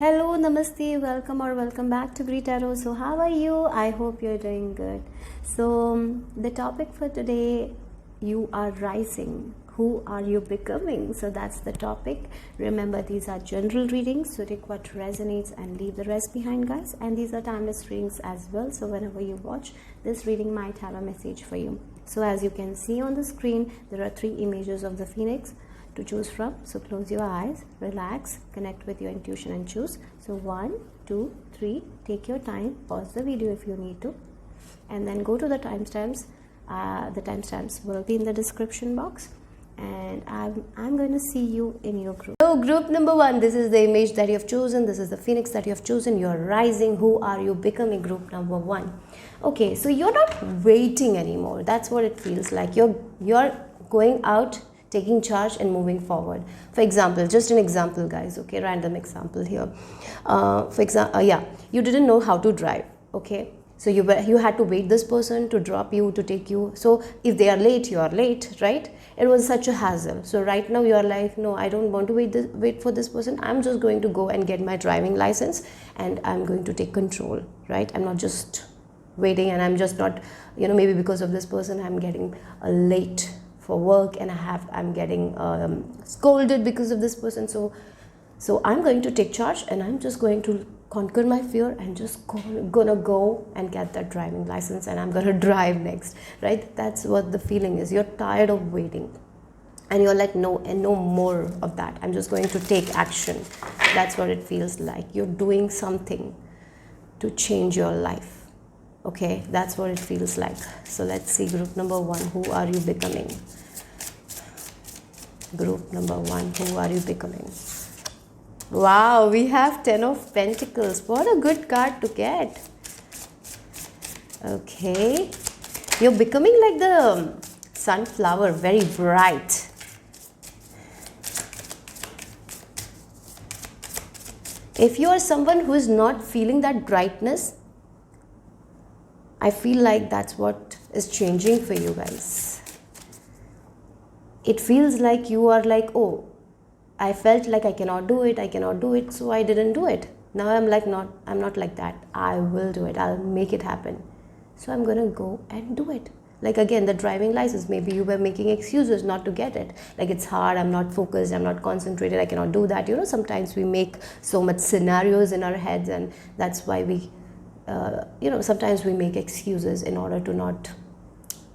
Hello, namaste, welcome or welcome back to greetarot. So, how are you? I hope you're doing good. So, the topic for today, you are rising. Who are you becoming? So, that's the topic. Remember, these are general readings, so take what resonates and leave the rest behind, guys. And these are timeless readings as well. So, whenever you watch, this reading might have a message for you. So, as you can see on the screen, there are 3 images of the phoenix to choose from. So close your eyes, relax, connect with your intuition and choose. So 1, 2, 3, take your time, pause the video if you need to, and then go to the timestamps. The timestamps will be in the description box, and I'm going to see you in your group. So group number 1, this is the image that you have chosen, this is the phoenix that you have chosen. You're rising. Who are you becoming? Group number 1. Okay, so you're not waiting anymore. That's what it feels like. You're going out, taking charge and moving forward. For example, just an example, guys, okay, random example here. For example, you didn't know how to drive, okay, so you had to wait this person to drop you, to take you. So if they are late, you are late, right? It was such a hassle. So right now you are like, no, I don't want to wait for this person. I'm just going to go and get my driving license and I'm going to take control, right? I'm not just waiting, and I'm just not, maybe because of this person I'm getting late for work, and I'm getting scolded because of this person. So I'm going to take charge, and I'm just going to conquer my fear and just gonna go and get that driving license, and I'm gonna drive next, right? That's what the feeling is. You're tired of waiting, and you're like, no, and no more of that. I'm just going to take action. That's what it feels like. You're doing something to change your life. Okay, that's what it feels like. So let's see, group number 1, who are you becoming? Group number 1, who are you becoming? Wow, we have 10 of Pentacles. What a good card to get. Okay, you're becoming like the sunflower, very bright. If you are someone who is not feeling that brightness, I feel like that's what is changing for you guys. It feels like you are like, oh, I felt like I cannot do it, so I didn't do it. Now I'm not like that. I will do it. I'll make it happen. So I'm gonna go and do it. Like again, the driving license, maybe you were making excuses not to get it. Like, it's hard, I'm not focused, I'm not concentrated, I cannot do that. Sometimes we make so much scenarios in our heads, and that's why we sometimes we make excuses in order to not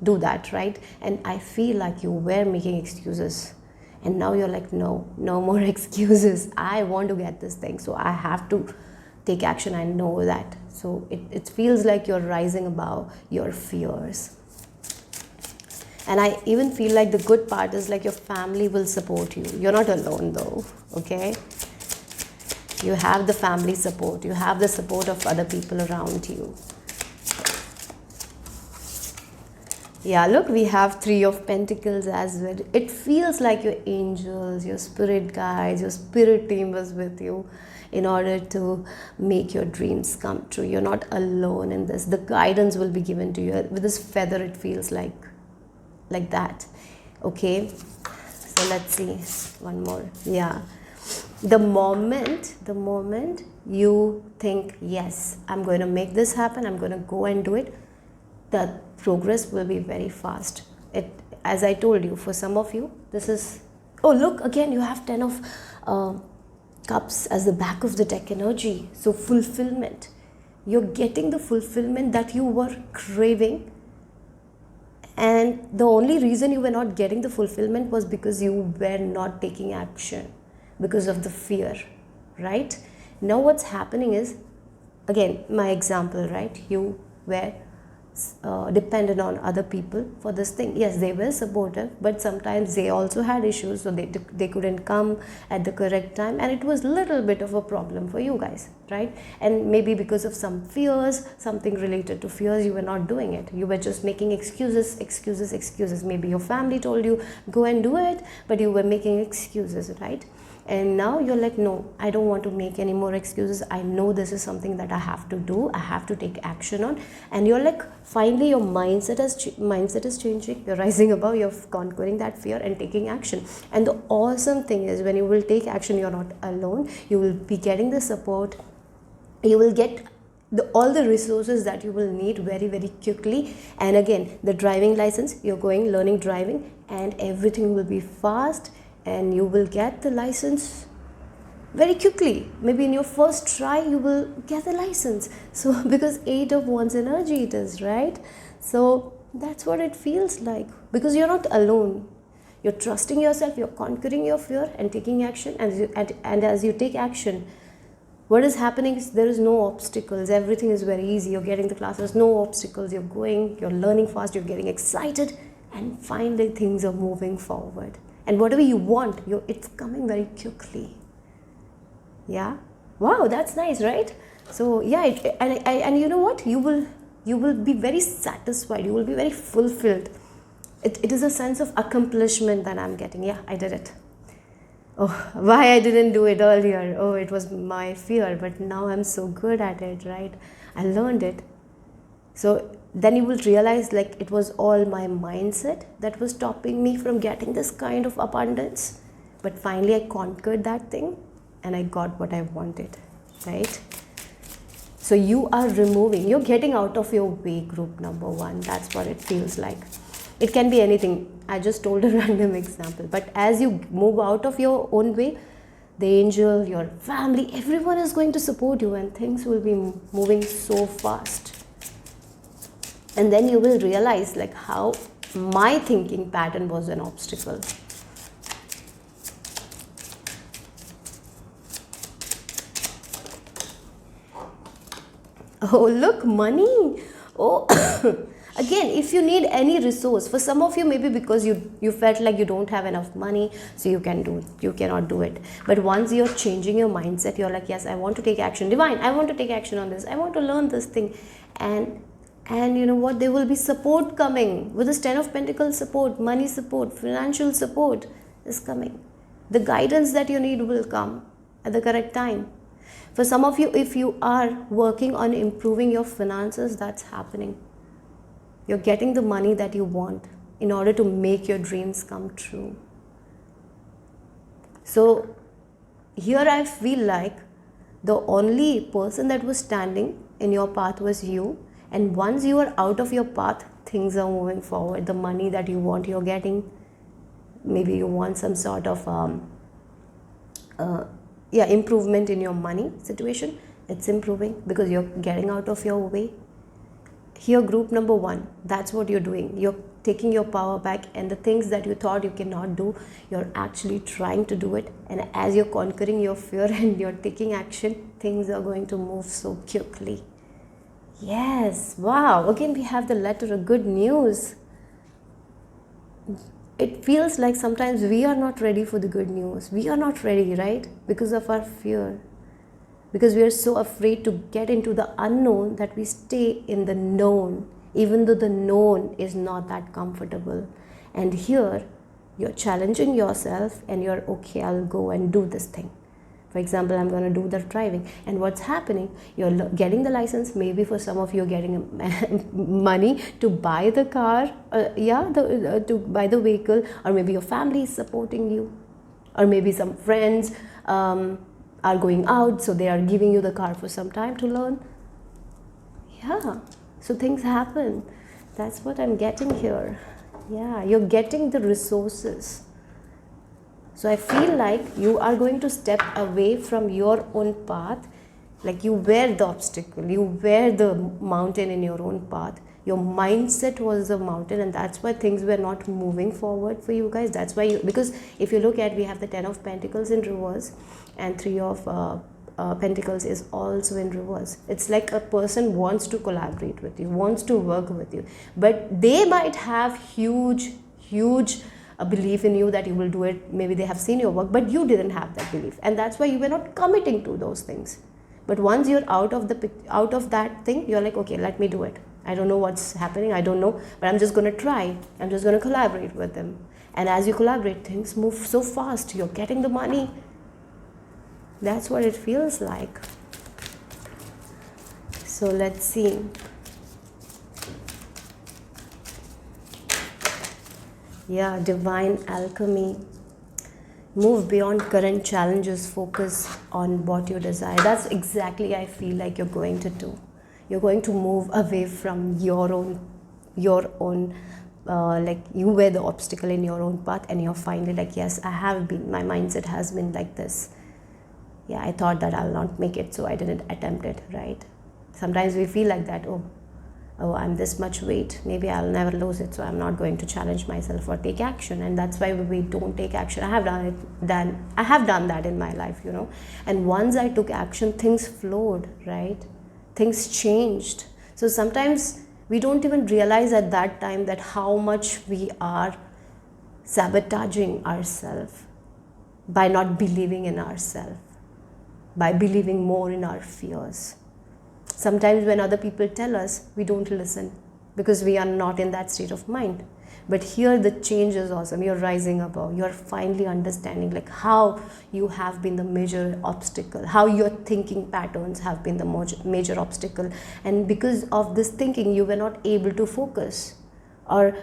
do that, right? And I feel like you were making excuses, and now you're like, no more excuses. I want to get this thing, so I have to take action. I know that. So it feels like you're rising above your fears. And I even feel like the good part is like your family will support you. You're not alone though, okay? You have the family support. You have the support of other people around you. Yeah, look, we have 3 of Pentacles as well. It feels like your angels, your spirit guides, your spirit team was with you in order to make your dreams come true. You're not alone in this. The guidance will be given to you. With this feather, it feels like that. Okay, so let's see one more. Yeah, the moment you think, yes, I'm going to make this happen, I'm going to go and do it, the progress will be very fast. As I told you, for some of you, this is, oh look, again you have 10 of cups as the back of the deck energy. So fulfillment, you're getting the fulfillment that you were craving, and the only reason you were not getting the fulfillment was because you were not taking action, because of the fear, right? Now what's happening is, again, my example, right? You were dependent on other people for this thing. Yes, they were supportive, but sometimes they also had issues, so they couldn't come at the correct time, and it was a little bit of a problem for you guys, right? And maybe because of some fears, something related to fears, you were not doing it. You were just making excuses. Maybe your family told you go and do it, but you were making excuses, right? And now you're like, no, I don't want to make any more excuses. I know this is something that I have to do. I have to take action on. And you're like, finally your mindset is changing. You're rising above. You're conquering that fear and taking action. And the awesome thing is, when you will take action, you're not alone. You will be getting the support. You will get all the resources that you will need very, very quickly. And again, the driving license, you're going learning driving, and everything will be fast, and you will get the license very quickly. Maybe in your first try you will get the license. So because 8 of Wands energy it is, right? So that's what it feels like, because you're not alone. You're trusting yourself, you're conquering your fear and taking action. And as you take action, what is happening is there is no obstacles. Everything is very easy. You're getting the classes, no obstacles. You're going, you're learning fast, you're getting excited, and finally things are moving forward. And whatever you want, it's coming very quickly. Yeah, wow, that's nice, right? So yeah, and you know what? You will be very satisfied. You will be very fulfilled. It is a sense of accomplishment that I'm getting. Yeah, I did it. Oh, why I didn't do it earlier? Oh, it was my fear, but now I'm so good at it, right? I learned it. So then you will realize, like, it was all my mindset that was stopping me from getting this kind of abundance. But finally I conquered that thing and I got what I wanted, right? So you are you're getting out of your way, group number 1. That's what it feels like. It can be anything. I just told a random example. But as you move out of your own way, the angel, your family, everyone is going to support you, and things will be moving so fast. And then you will realize, like, how my thinking pattern was an obstacle. Oh, look, money. Oh, again, if you need any resource, for some of you, maybe because you felt like you don't have enough money, so you cannot do it. But once you're changing your mindset, you're like, yes, I want to take action. Divine, I want to take action on this. I want to learn this thing. And you know what? There will be support coming. With this 10 of Pentacles support, money support, financial support is coming. The guidance that you need will come at the correct time. For some of you, if you are working on improving your finances, that's happening. You're getting the money that you want in order to make your dreams come true. So here I feel like the only person that was standing in your path was you. And once you are out of your path, things are moving forward. The money that you want, you're getting. Maybe you want some sort of improvement in your money situation. It's improving because you're getting out of your way. Here, group number 1, that's what you're doing. You're taking your power back, and the things that you thought you cannot do, you're actually trying to do it. And as you're conquering your fear and you're taking action, things are going to move so quickly. Yes, wow. Again, we have the letter of good news. It feels like sometimes we are not ready for the good news. We are not ready, right? Because of our fear. Because we are so afraid to get into the unknown that we stay in the known, even though the known is not that comfortable. And here, you're challenging yourself and you're, okay, I'll go and do this thing. For example, I'm going to do the driving. And what's happening? You're getting the license. Maybe for some of you, you're getting money to buy the car, to buy the vehicle, or maybe your family is supporting you, or maybe some friends are going out, so they are giving you the car for some time to learn. Yeah, so things happen. That's what I'm getting here. Yeah, you're getting the resources. So I feel like you are going to step away from your own path. Like, you were the obstacle, you were the mountain in your own path. Your mindset was the mountain, and that's why things were not moving forward for you guys. That's why because if you look at, we have the 10 of Pentacles in reverse, and 3 of Pentacles is also in reverse. It's like a person wants to collaborate with you, wants to work with you, but they might have huge a belief in you that you will do it. Maybe they have seen your work, but you didn't have that belief, and that's why you were not committing to those things. But once you're out of that thing, you're like, okay, let me do it. I don't know what's happening, I don't know, but I'm just going to try. I'm just going to collaborate with them. And as you collaborate, things move so fast. You're getting the money, That's what it feels like. So let's see. Yeah, divine alchemy. Move beyond current challenges, focus on what you desire. That's exactly I feel like you're going to do. You're going to move away from your own like you were the obstacle in your own path, and you're finally like, yes, I have been, my mindset has been like this. Yeah, I thought that I'll not make it, so I didn't attempt it, right? Sometimes we feel like that, oh, I'm this much weight, maybe I'll never lose it, so I'm not going to challenge myself or take action. And that's why we don't take action. I have done that in my life, and once I took action, things flowed, right? Things changed. So sometimes we don't even realize at that time that how much we are sabotaging ourselves by not believing in ourselves, by believing more in our fears. Sometimes when other people tell us, we don't listen because we are not in that state of mind. But here the change is awesome. You're rising above. You're finally understanding like how you have been the major obstacle, how your thinking patterns have been the major obstacle. And because of this thinking, you were not able to focus. Or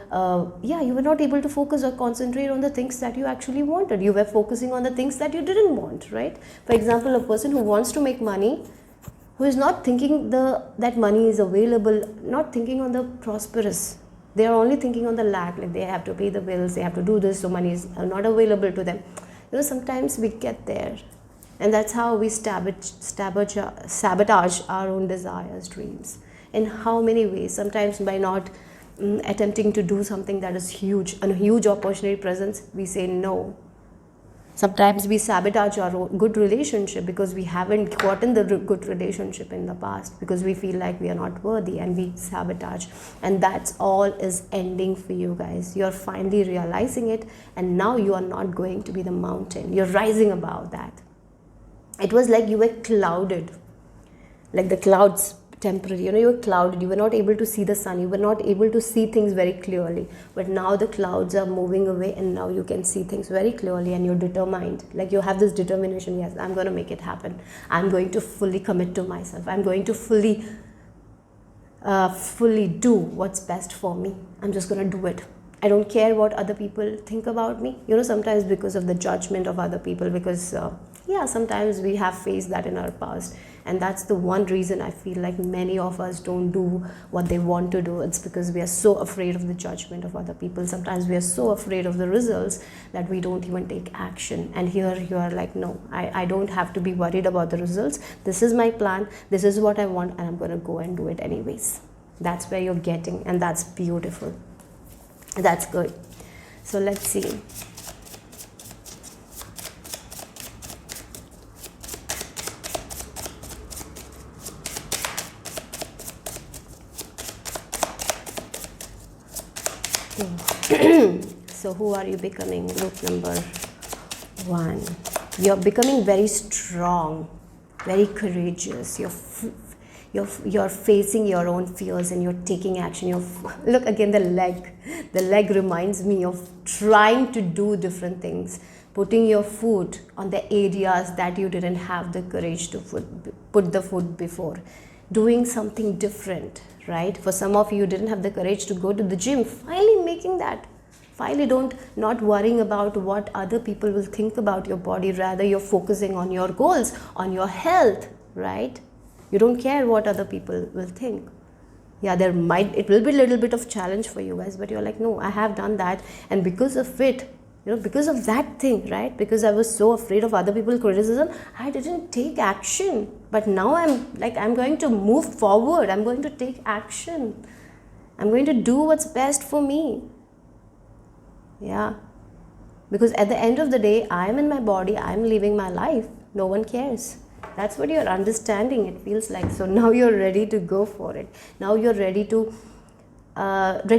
you were not able to focus or concentrate on the things that you actually wanted. You were focusing on the things that you didn't want, right? For example, a person who wants to make money, who is not thinking that money is available, not thinking on the prosperous. They are only thinking on the lack, like they have to pay the bills, they have to do this, so money is not available to them. Sometimes we get there, and that's how we sabotage our own desires, dreams. In how many ways? Sometimes by not attempting to do something that is huge, a huge opportunity presents, we say no. Sometimes we sabotage our good relationship because we haven't gotten the good relationship in the past, because we feel like we are not worthy, and we sabotage. And that's all is ending for you guys. You're finally realizing it, and now you are not going to be the mountain. You're rising above that. It was like you were clouded, like the clouds temporary, you were clouded, you were not able to see the sun, you were not able to see things very clearly. But now the clouds are moving away, and now you can see things very clearly, and you're determined, like you have this determination. Yes, I'm going to make it happen. I'm going to fully commit to myself. I'm going to fully do what's best for me. I'm just going to do it. I don't care what other people think about me, sometimes because of the judgment of other people, because sometimes we have faced that in our past. And that's the one reason I feel like many of us don't do what they want to do. It's because we are so afraid of the judgment of other people. Sometimes we are so afraid of the results that we don't even take action. And here you are like, no, I don't have to be worried about the results. This is my plan. This is what I want, and I'm going to go and do it anyways. That's where you're getting, and that's beautiful. That's good. So let's see. So who are you becoming? Group number 1. You're becoming very strong, very courageous. You're facing your own fears, and you're taking action. Look again, the leg reminds me of trying to do different things, putting your foot on the areas that you didn't have the courage to put the foot before, doing something different, right? For some of you didn't have the courage to go to the gym, finally making that. Finally not worrying about what other people will think about your body. Rather, you're focusing on your goals, on your health, right? You don't care what other people will think. Yeah, it will be a little bit of challenge for you guys, but you're like, no, I have done that. And because of it, because of that thing, right? Because I was so afraid of other people's criticism, I didn't take action. But now I'm going to move forward. I'm going to take action. I'm going to do what's best for me. Yeah. Because at the end of the day, I'm in my body. I'm living my life. No one cares. That's what you're understanding, it feels like. So now you're ready to go for it. Now you're ready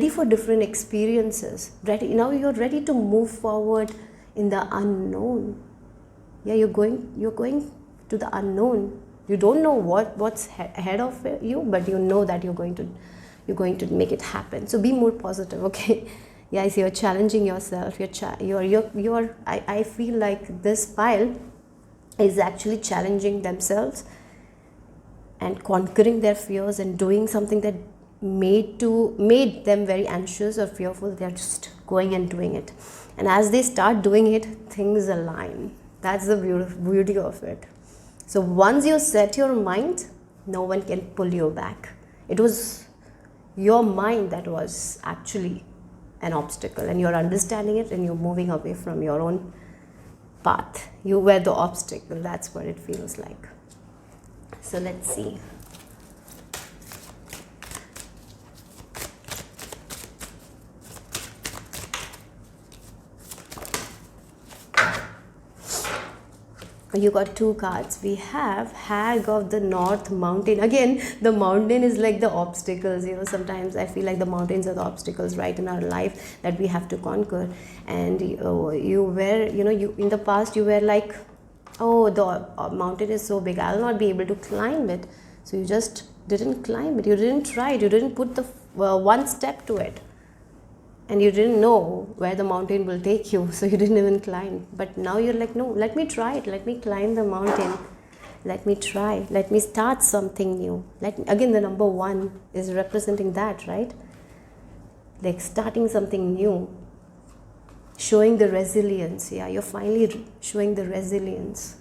for different experiences. Now you're ready to move forward in the unknown. Yeah, you're going to the unknown. You don't know what's ahead of you, but you know that you're going to make it happen. So be more positive, okay? Yeah, I see you're challenging yourself. I feel like this pile is actually challenging themselves and conquering their fears and doing something that made them very anxious or fearful. They're just going and doing it, and as they start doing it, things align. That's the beauty of it. So once you set your mind, no one can pull you back. It was your mind that was actually an obstacle, and you're understanding it and you're moving away from your own path. You were the obstacle. That's what it feels like. So let's see. You got two cards. We have Hag of the North Mountain. Again, the mountain is like the obstacles. Sometimes I feel like the mountains are the obstacles right in our life that we have to conquer. And you were, you in the past you were like, oh, the mountain is so big, I'll not be able to climb it. So you just didn't climb it. You didn't try it. You didn't put the one step to it. And you didn't know where the mountain will take you, so you didn't even climb. But now you're like, no, let me try it. Let me climb the mountain. Let me try. Let me start something new. Again, the number 1 is representing that, right? Like starting something new. Showing the resilience. Yeah, you're finally showing the resilience.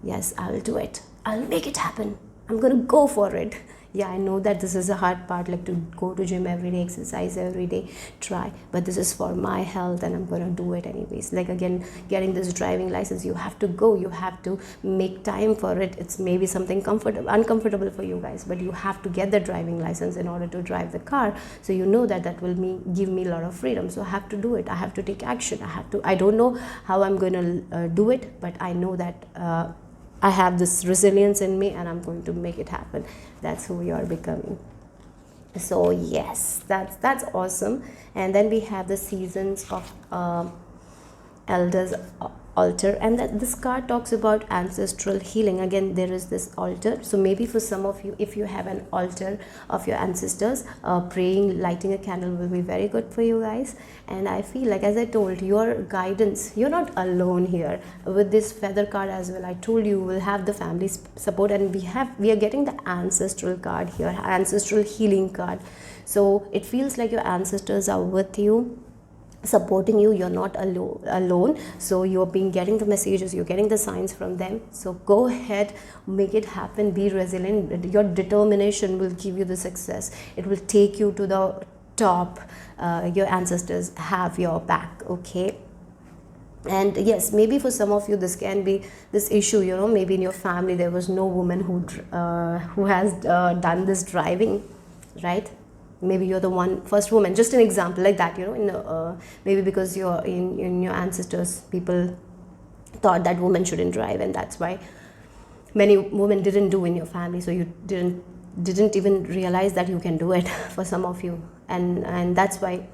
Yes, I'll do it. I'll make it happen. I'm going to go for it. Yeah, I know that this is a hard part, like to go to gym every day, exercise every day, try, but this is for my health and I'm going to do it anyways. Like again, getting this driving license, you have to go, you have to make time for it. It's maybe something uncomfortable for you guys, but you have to get the driving license in order to drive the car. So you know that will give me a lot of freedom. So I have to do it. I have to take action. I don't know how I'm going to do it, but I know that I have this resilience in me and I'm going to make it happen. That's who you are becoming. So yes, that's awesome. And then we have the seasons of elders altar, and this card talks about ancestral healing. Again, there is this altar. So maybe for some of you, if you have an altar of your ancestors, praying, lighting a candle will be very good for you guys. And I feel like, as I told, your guidance, you're not alone here. With this feather card as well, I told you will have the family support, and we are getting the ancestral card here, ancestral healing card. So it feels like your ancestors are with you, supporting you. You're not alone. So you're getting the messages, you're getting the signs from them. So go ahead, make it happen, be resilient. Your determination will give you the success. It will take you to the top. Your ancestors have your back. Okay. And yes, maybe for some of you this can be this issue, maybe in your family there was no woman who has done this driving, right? Maybe you're the first woman, just an example like that, maybe because you're in your ancestors, people thought that women shouldn't drive, and that's why many women didn't do in your family. So you didn't even realize that you can do it for some of you, and that's why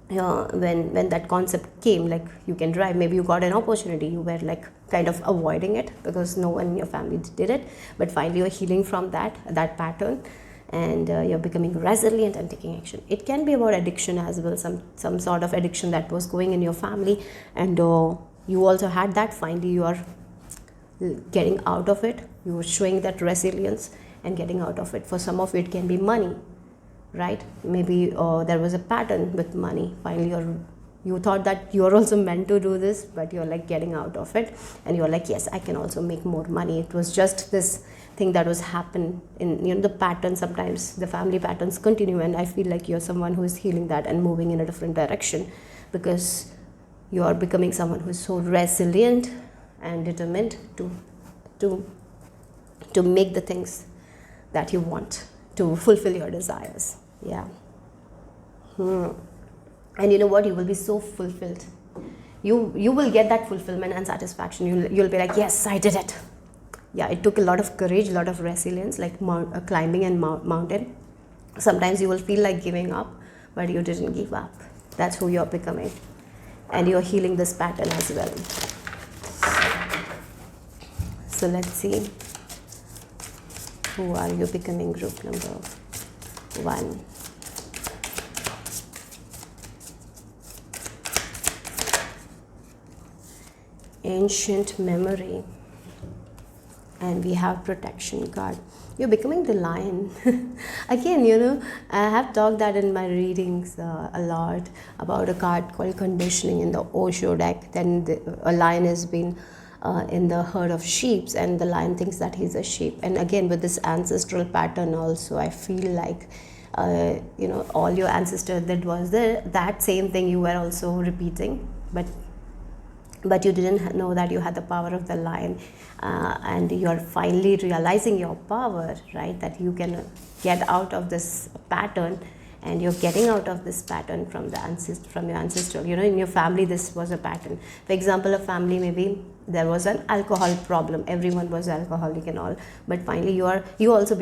when that concept came, like you can drive, maybe you got an opportunity, you were like kind of avoiding it because no one in your family did it, but finally you're healing from that pattern. And you're becoming resilient and taking action. It can be about addiction as well, some sort of addiction that was going in your family, and you also had that. Finally you are getting out of it. You are showing that resilience and getting out of it. For some of it can be money, right? Maybe there was a pattern with money. Finally you thought that you're also meant to do this, but you're like getting out of it, and you're like, yes, I can also make more money. It was just this thing that was happen in the pattern. Sometimes the family patterns continue, and I feel like you're someone who is healing that and moving in a different direction, because you are becoming someone who is so resilient and determined to make the things that you want, to fulfill your desires. Yeah. And you know what, you will be so fulfilled. You will get that fulfillment and satisfaction. You'll be like, yes, I did it. Yeah, it took a lot of courage, a lot of resilience, like climbing a mountain. Sometimes you will feel like giving up, but you didn't give up. That's who you're becoming. And you're healing this pattern as well. So let's see. Who are you becoming? Group number 1. Ancient memory. and we have protection card. You're becoming the lion. Again, I have talked that in my readings a lot about a card called conditioning in the Osho deck. Then a lion has been in the herd of sheep, and the lion thinks that he's a sheep. And again, with this ancestral pattern also, I feel like all your ancestors that was there, that same thing you were also repeating, but you didn't know that you had the power of the lion, and you're finally realizing your power, right? That you can get out of this pattern, and you're getting out of this pattern from your ancestral. In your family, this was a pattern. For example, a family, maybe there was an alcohol problem. Everyone was alcoholic and all, but finally you also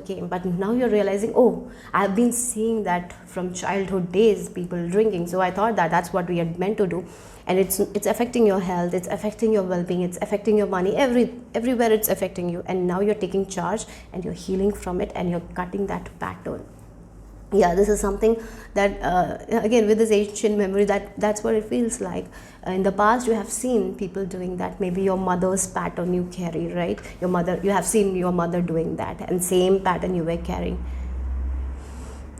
came. But now you're realizing, oh, I've been seeing that from childhood days, people drinking. So I thought that that's what we had meant to do. And it's affecting your health, it's affecting your well-being, it's affecting your money, everywhere it's affecting you. And now you're taking charge, and you're healing from it, and you're cutting that pattern. Yeah, this is something that again, with this ancient memory, that's what it feels like. In the past, you have seen people doing that. Maybe your mother's pattern you carry, right? You have seen your mother doing that, and same pattern you were carrying.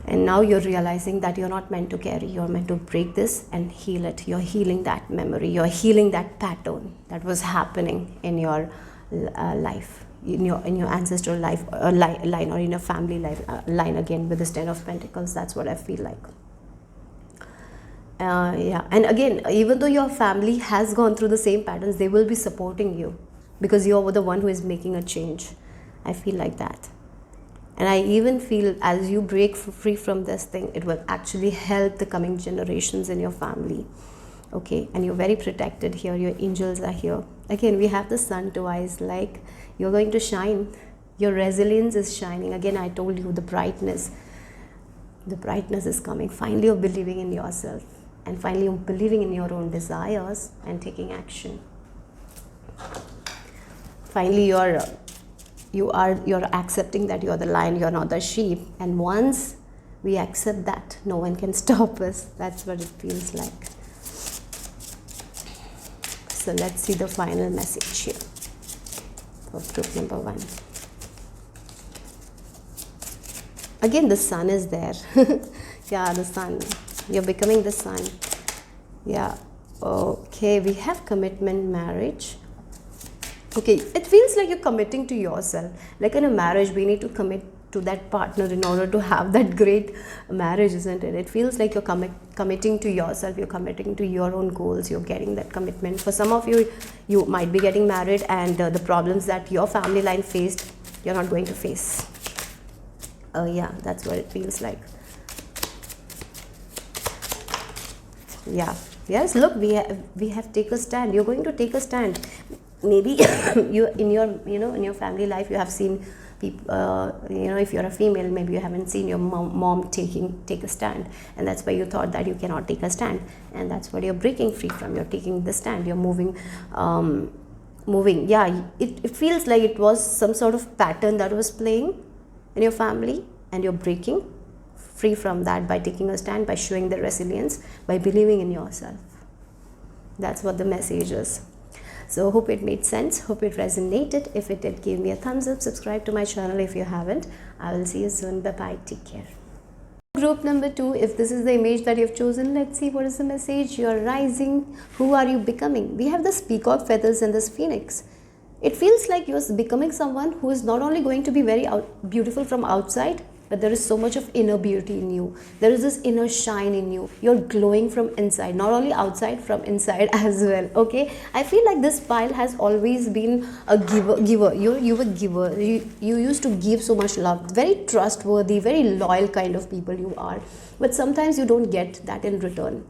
And now you're realizing that you're not meant to carry, you're meant to break this and heal it. You're healing that memory, you're healing that pattern that was happening in your life, in your ancestral life line, or in your family life line. Again, with this 10 of Pentacles, that's what I feel like. Yeah, and again, even though your family has gone through the same patterns, they will be supporting you, because you're the one who is making a change. I feel like that. And I even feel as you break free from this thing, it will actually help the coming generations in your family. Okay, and you're very protected here. Your angels are here. Again, we have the sun twice, like you're going to shine. Your resilience is shining. Again, I told you the brightness is coming. Finally, you're believing in yourself, and finally you're believing in your own desires and taking action. Finally, you're accepting that you're the lion, you're not the sheep. And once we accept that, no one can stop us. That's what it feels like. So let's see the final message here for group number 1. Again, the sun is there. Yeah, the sun. You're becoming the sun. Yeah. Okay, we have commitment, marriage. Okay, it feels like you're committing to yourself. Like in a marriage, we need to commit to that partner in order to have that great marriage, isn't it? It feels like you're committing to yourself, you're committing to your own goals, you're getting that commitment. For some of you, you might be getting married, and the problems that your family line faced, you're not going to face. Yeah, that's what it feels like. Yeah. Yes, look, we have take a stand. You're going to take a stand. Maybe you in your family life, you have seen people, if you're a female, maybe you haven't seen your mom take a stand, and that's why you thought that you cannot take a stand, and that's what you're breaking free from. You're taking the stand, you're moving. Yeah, it feels like it was some sort of pattern that was playing in your family, and you're breaking free from that by taking a stand, by showing the resilience, by believing in yourself. That's what the message is. So hope it made sense, hope it resonated. If it did, give me a thumbs up, subscribe to my channel if you haven't. I will see you soon. Bye bye, take care. Group number 2, if this is the image that you've chosen, let's see what is the message. You're rising. Who are you becoming? We have this peacock feathers and this phoenix. It feels like you're becoming someone who is not only going to be very beautiful from outside, but there is so much of inner beauty in you. There is this inner shine in you. You're glowing from inside, not only outside, from inside as well. Okay, I feel like this pile has always been a giver. You a giver. You used to give so much love. Very trustworthy, very loyal kind of people you are. But sometimes you don't get that in return.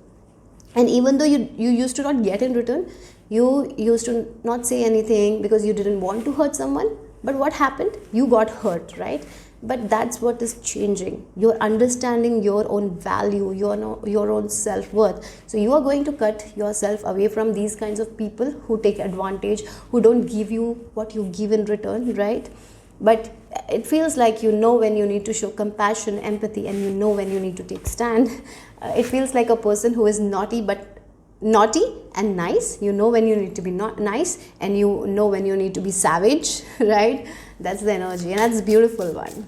And even though you used to not get in return, you used to not say anything because you didn't want to hurt someone. But what happened? You got hurt, right? But that's what is changing. You're understanding your own value, your own self-worth. So you are going to cut yourself away from these kinds of people who take advantage, who don't give you what you give in return, right? But it feels like you know when you need to show compassion, empathy, and you know when you need to take stand. It feels like a person who is naughty but naughty and nice. You know when you need to be not nice, and you know when you need to be savage, right? That's the energy, and that's a beautiful one.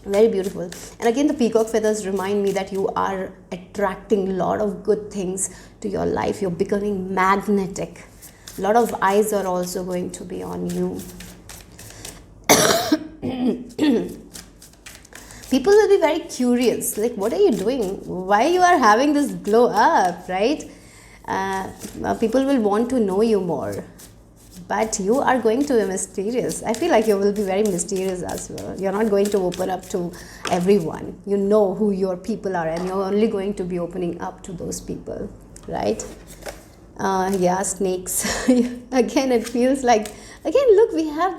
Very beautiful. And again, the peacock feathers remind me that you are attracting a lot of good things to your life. You're becoming magnetic. A lot of eyes are also going to be on you. People will be very curious, like, what are you doing? Why you are having this glow up, right? People will want to know you more. But you are going to be mysterious. I feel like you will be very mysterious as well. You're not going to open up to everyone. You know who your people are, and you're only going to be opening up to those people, right? Yeah, snakes. Again, it feels like, again, look, we have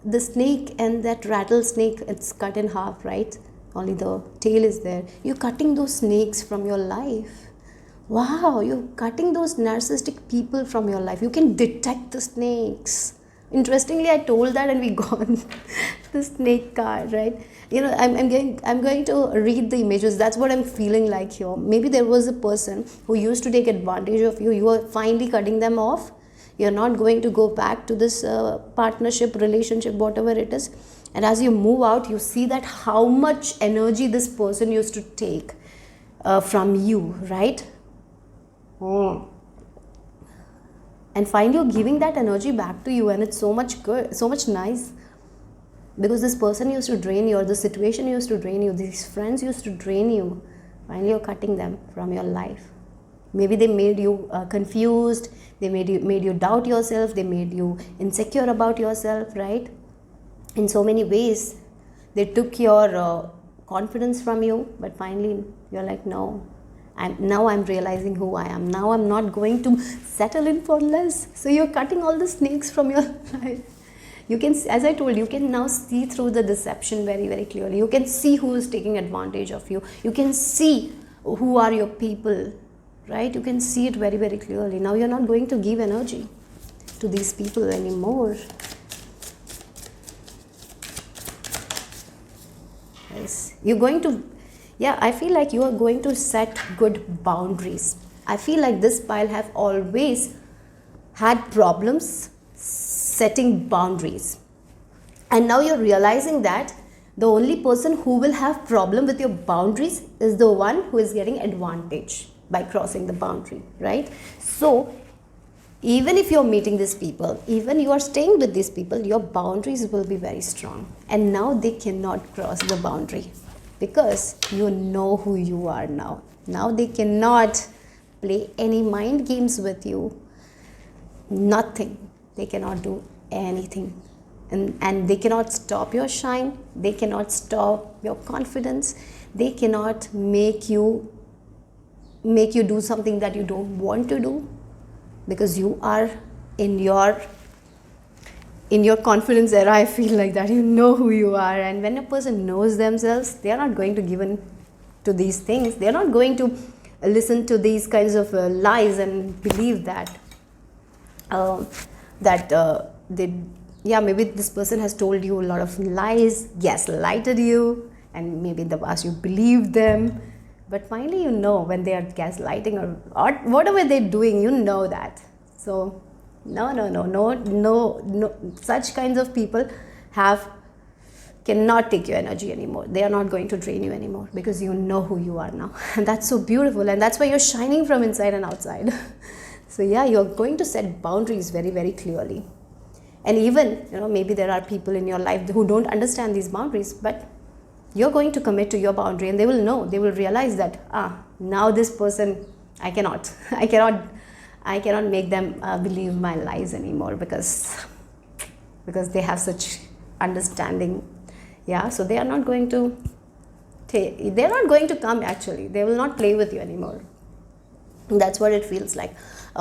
the snake and that rattlesnake. It's cut in half, right? Only the tail is there. You're cutting those snakes from your life. Wow, you're cutting those narcissistic people from your life. You can detect the snakes. Interestingly, I told that and we got the snake card, right? You know, I'm going to read the images. That's what I'm feeling like here. Maybe there was a person who used to take advantage of you. You are finally cutting them off. You're not going to go back to this partnership, relationship, whatever it is. And as you move out, you see that how much energy this person used to take from you, right? And find you giving that energy back to you, and it's so much good, so much nice, because this person used to drain you, or the situation used to drain you, these friends used to drain you. Finally, you're cutting them from your life. Maybe they made you confused, they made you doubt yourself, they made you insecure about yourself, right? In so many ways, they took your confidence from you, but finally you're like, no. Now I'm realizing who I am. Now I'm not going to settle in for less. So you're cutting all the snakes from your life. You can, as I told you, can now see through the deception very, very clearly. You can see who is taking advantage of you. You can see who are your people, right? You can see it very, very clearly. Now you're not going to give energy to these people anymore. Yes. You're going to... Yeah, I feel like you are going to set good boundaries. I feel like this pile have always had problems setting boundaries. And now you're realizing that the only person who will have problem with your boundaries is the one who is getting advantage by crossing the boundary, right? So, even if you're meeting these people, even you are staying with these people, your boundaries will be very strong. And now they cannot cross the boundary, because you know who you are now. Now they cannot play any mind games with you. Nothing. They cannot do anything. And they cannot stop your shine. They cannot stop your confidence. They cannot make you do something that you don't want to do, because you are in your confidence era. I feel like that. You know who you are, and when a person knows themselves, they are not going to give in to these things. They are not going to listen to these kinds of lies and believe that maybe this person has told you a lot of lies, gaslighted you, and maybe in the past you believed them, but finally you know when they are gaslighting or whatever they're doing, you know that. So no, such kinds of people cannot take your energy anymore. They are not going to drain you anymore, because you know who you are now. And that's so beautiful, and that's why you're shining from inside and outside. So yeah, you're going to set boundaries very, very clearly. And even, maybe there are people in your life who don't understand these boundaries, but you're going to commit to your boundary, and they will know, they will realize that, now this person, I cannot make them believe my lies anymore, because they have such understanding. Yeah, so they are not going to come, actually. They will not play with you anymore. That's what it feels like.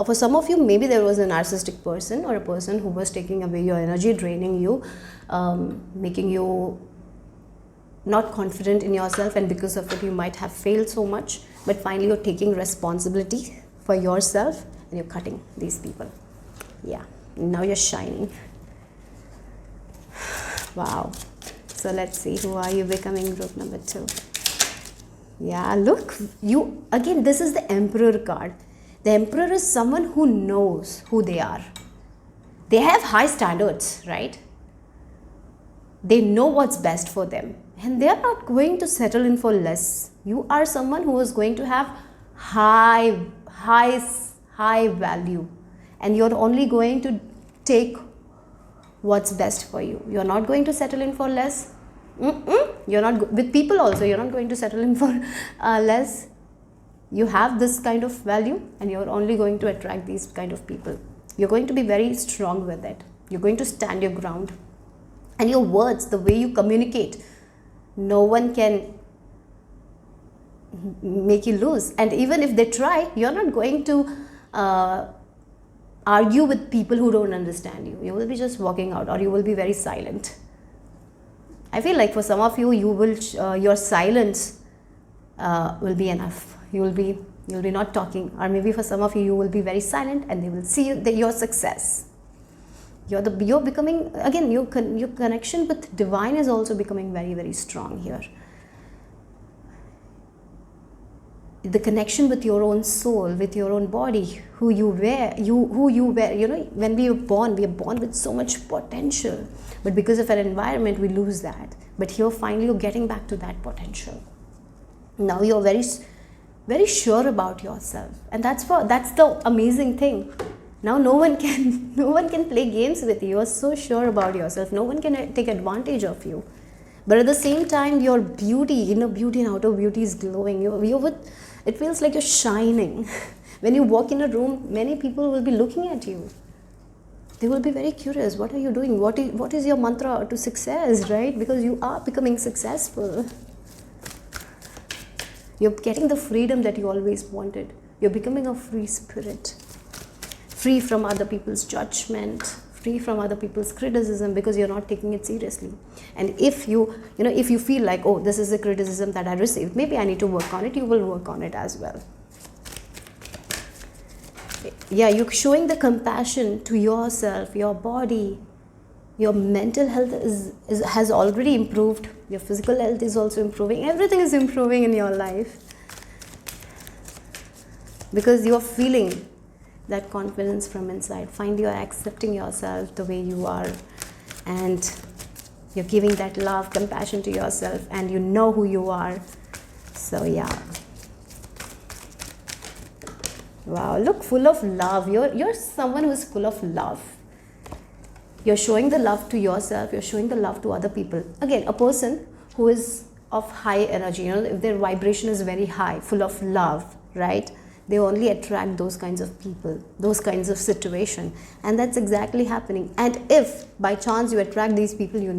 For some of you, maybe there was a narcissistic person, or a person who was taking away your energy, draining you, making you not confident in yourself, and because of it you might have failed so much. But finally you're taking responsibility for yourself, and you're cutting these people. Yeah, now you're shining. Wow. So let's see, who are you becoming? Group number 2. Yeah, look, you again, this is the Emperor card. The Emperor is someone who knows who they are. They have high standards, right? They know what's best for them, and they are not going to settle in for less. You are someone who is going to have high value, and you're only going to take what's best for you. You're not going to settle in for less. You're not with people also. You're not going to settle in for less. You have this kind of value, and you're only going to attract these kind of people. You're going to be very strong with it. You're going to stand your ground, and your words, the way you communicate, no one can make you lose. And even if they try, you're not going to argue with people who don't understand you. You will be just walking out, or you will be very silent. I feel like for some of you, your silence will be enough. You'll be not talking, or maybe for some of you, you will be very silent, and they will see your success. You're becoming, again, your connection with divine is also becoming very, very strong here. The connection with your own soul, with your own body, who you were. When we are born with so much potential, but because of an environment, we lose that. But here, finally, you're getting back to that potential. Now you're very, very sure about yourself, and that's the amazing thing. Now no one can play games with you. You're so sure about yourself. No one can take advantage of you. But at the same time, your beauty, inner beauty and outer beauty is glowing. It feels like you're shining. When you walk in a room, many people will be looking at you. They will be very curious. What are you doing? What is your mantra to success, right? Because you are becoming successful. You're getting the freedom that you always wanted. You're becoming a free spirit. Free from other people's judgment, free from other people's criticism, because you're not taking it seriously. And if you feel like, oh, this is the criticism that I received, maybe I need to work on it, you will work on it as well. Yeah, you're showing the compassion to yourself, your body. Your mental health has already improved. Your physical health is also improving. Everything is improving in your life, because you're feeling that confidence from inside. Finally, you're accepting yourself the way you are, and you're giving that love, compassion to yourself, and you know who you are. So yeah. Wow, look, full of love. You're someone who's full of love. You're showing the love to yourself. You're showing the love to other people. Again, a person who is of high energy, if their vibration is very high, full of love, right? They only attract those kinds of people, those kinds of situation. And that's exactly happening. And if by chance you attract these people, you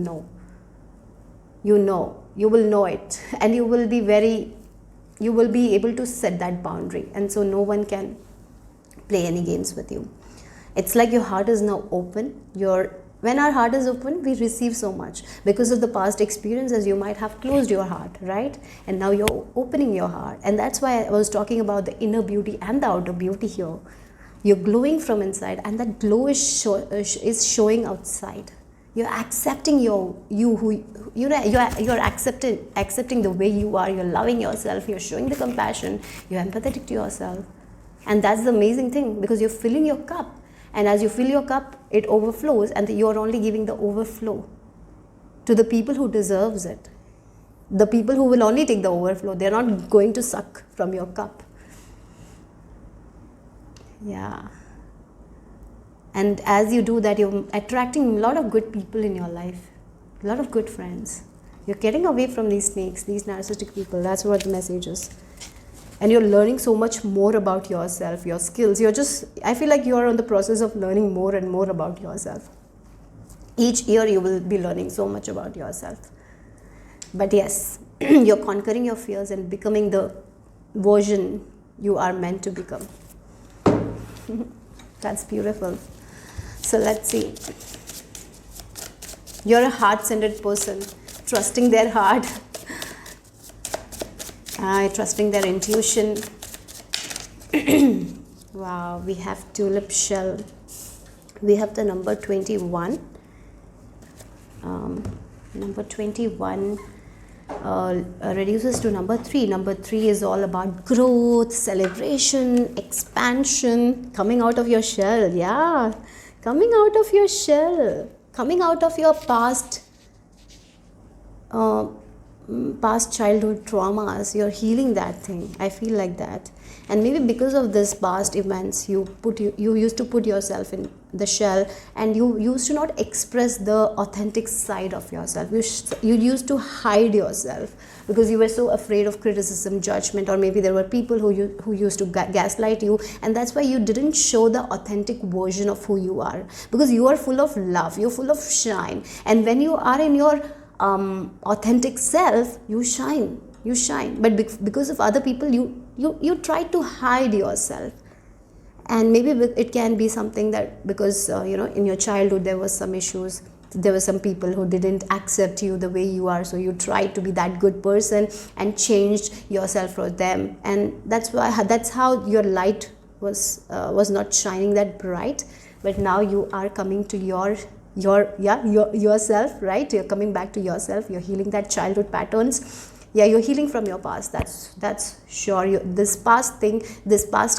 will know it. And you will be able to set that boundary. And so no one can play any games with you. It's like your heart is now open. When our heart is open, we receive so much. Because of the past experiences, you might have closed your heart, right? And now you're opening your heart. And that's why I was talking about the inner beauty and the outer beauty here. You're glowing from inside, and that glow is showing outside. You're accepting you're accepting the way you are. You're loving yourself. You're showing the compassion. You're empathetic to yourself. And that's the amazing thing, because you're filling your cup. And as you fill your cup, it overflows, and you're only giving the overflow to the people who deserves it. The people who will only take the overflow. They're not going to suck from your cup. Yeah. And as you do that, you're attracting a lot of good people in your life. A lot of good friends. You're getting away from these snakes, these narcissistic people. That's what the message is. And you're learning so much more about yourself, your skills. I feel like you're on the process of learning more and more about yourself. Each year you will be learning so much about yourself. But yes, you're conquering your fears and becoming the version you are meant to become. That's beautiful. So let's see. You're a heart-centered person, trusting their heart. Trusting their intuition. Wow, we have tulip shell. We have the number 21. Number 21 reduces to number 3. Number 3 is all about growth, celebration, expansion, coming out of your shell. Yeah, coming out of your shell, coming out of your past childhood traumas. You're healing that thing. I feel like that. And maybe because of this past events, you used to put yourself in the shell, and you used to not express the authentic side of yourself. You used to hide yourself because you were so afraid of criticism, judgment, or maybe there were people who used to gaslight you, and that's why you didn't show the authentic version of who you are, because you are full of love, you're full of shine, and when you are in your authentic self, you shine. But because of other people, you try to hide yourself. And maybe it can be something that because in your childhood there was some issues, there were some people who didn't accept you the way you are, so you tried to be that good person and changed yourself for them, and that's how your light was not shining that bright. But now you are coming to yourself, right? You're coming back to yourself. You're healing that childhood patterns. Yeah, you're healing from your past. That's sure. This past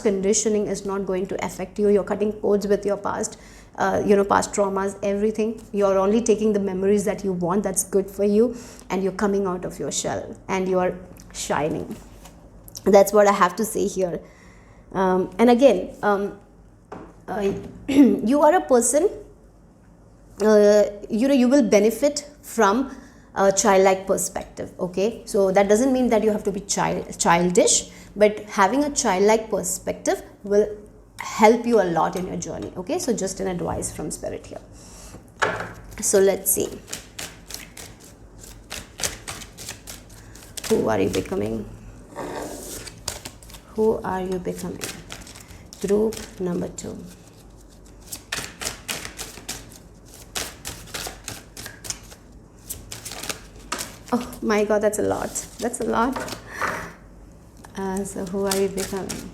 conditioning is not going to affect you. You're cutting codes with your past, past traumas, everything. You're only taking the memories that you want, that's good for you, and you're coming out of your shell and you're shining. That's what I have to say here. And again, you are a person. You will benefit from a childlike perspective. Okay, so that doesn't mean that you have to be childish, but having a childlike perspective will help you a lot in your journey. Okay, so just an advice from spirit here. So let's see, who are you becoming? Who are you becoming? Group number 2. Oh my God, that's a lot. So who are you becoming?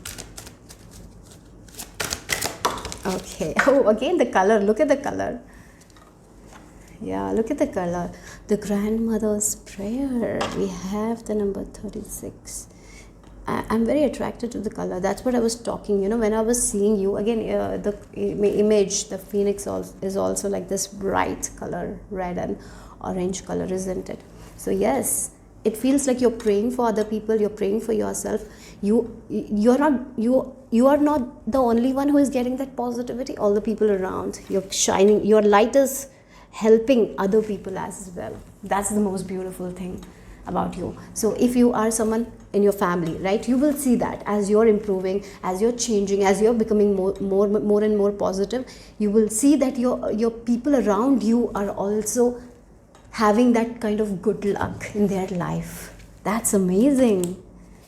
Okay. Oh, again the color. Look at the color. Yeah, look at the color. The grandmother's prayer. We have the number 36. I'm very attracted to the color. That's what I was talking, when I was seeing you. Again, the image, the phoenix is also like this bright color, red and orange color, isn't it? So yes, it feels like you're praying for other people, you're praying for yourself. You are not the only one who is getting that positivity. All the people around, you're shining, your light is helping other people as well. That's the most beautiful thing about you. So if you are someone in your family, right, you will see that as you're improving, as you're changing, as you're becoming more and more positive, you will see that your people around you are also having that kind of good luck in their life. That's amazing.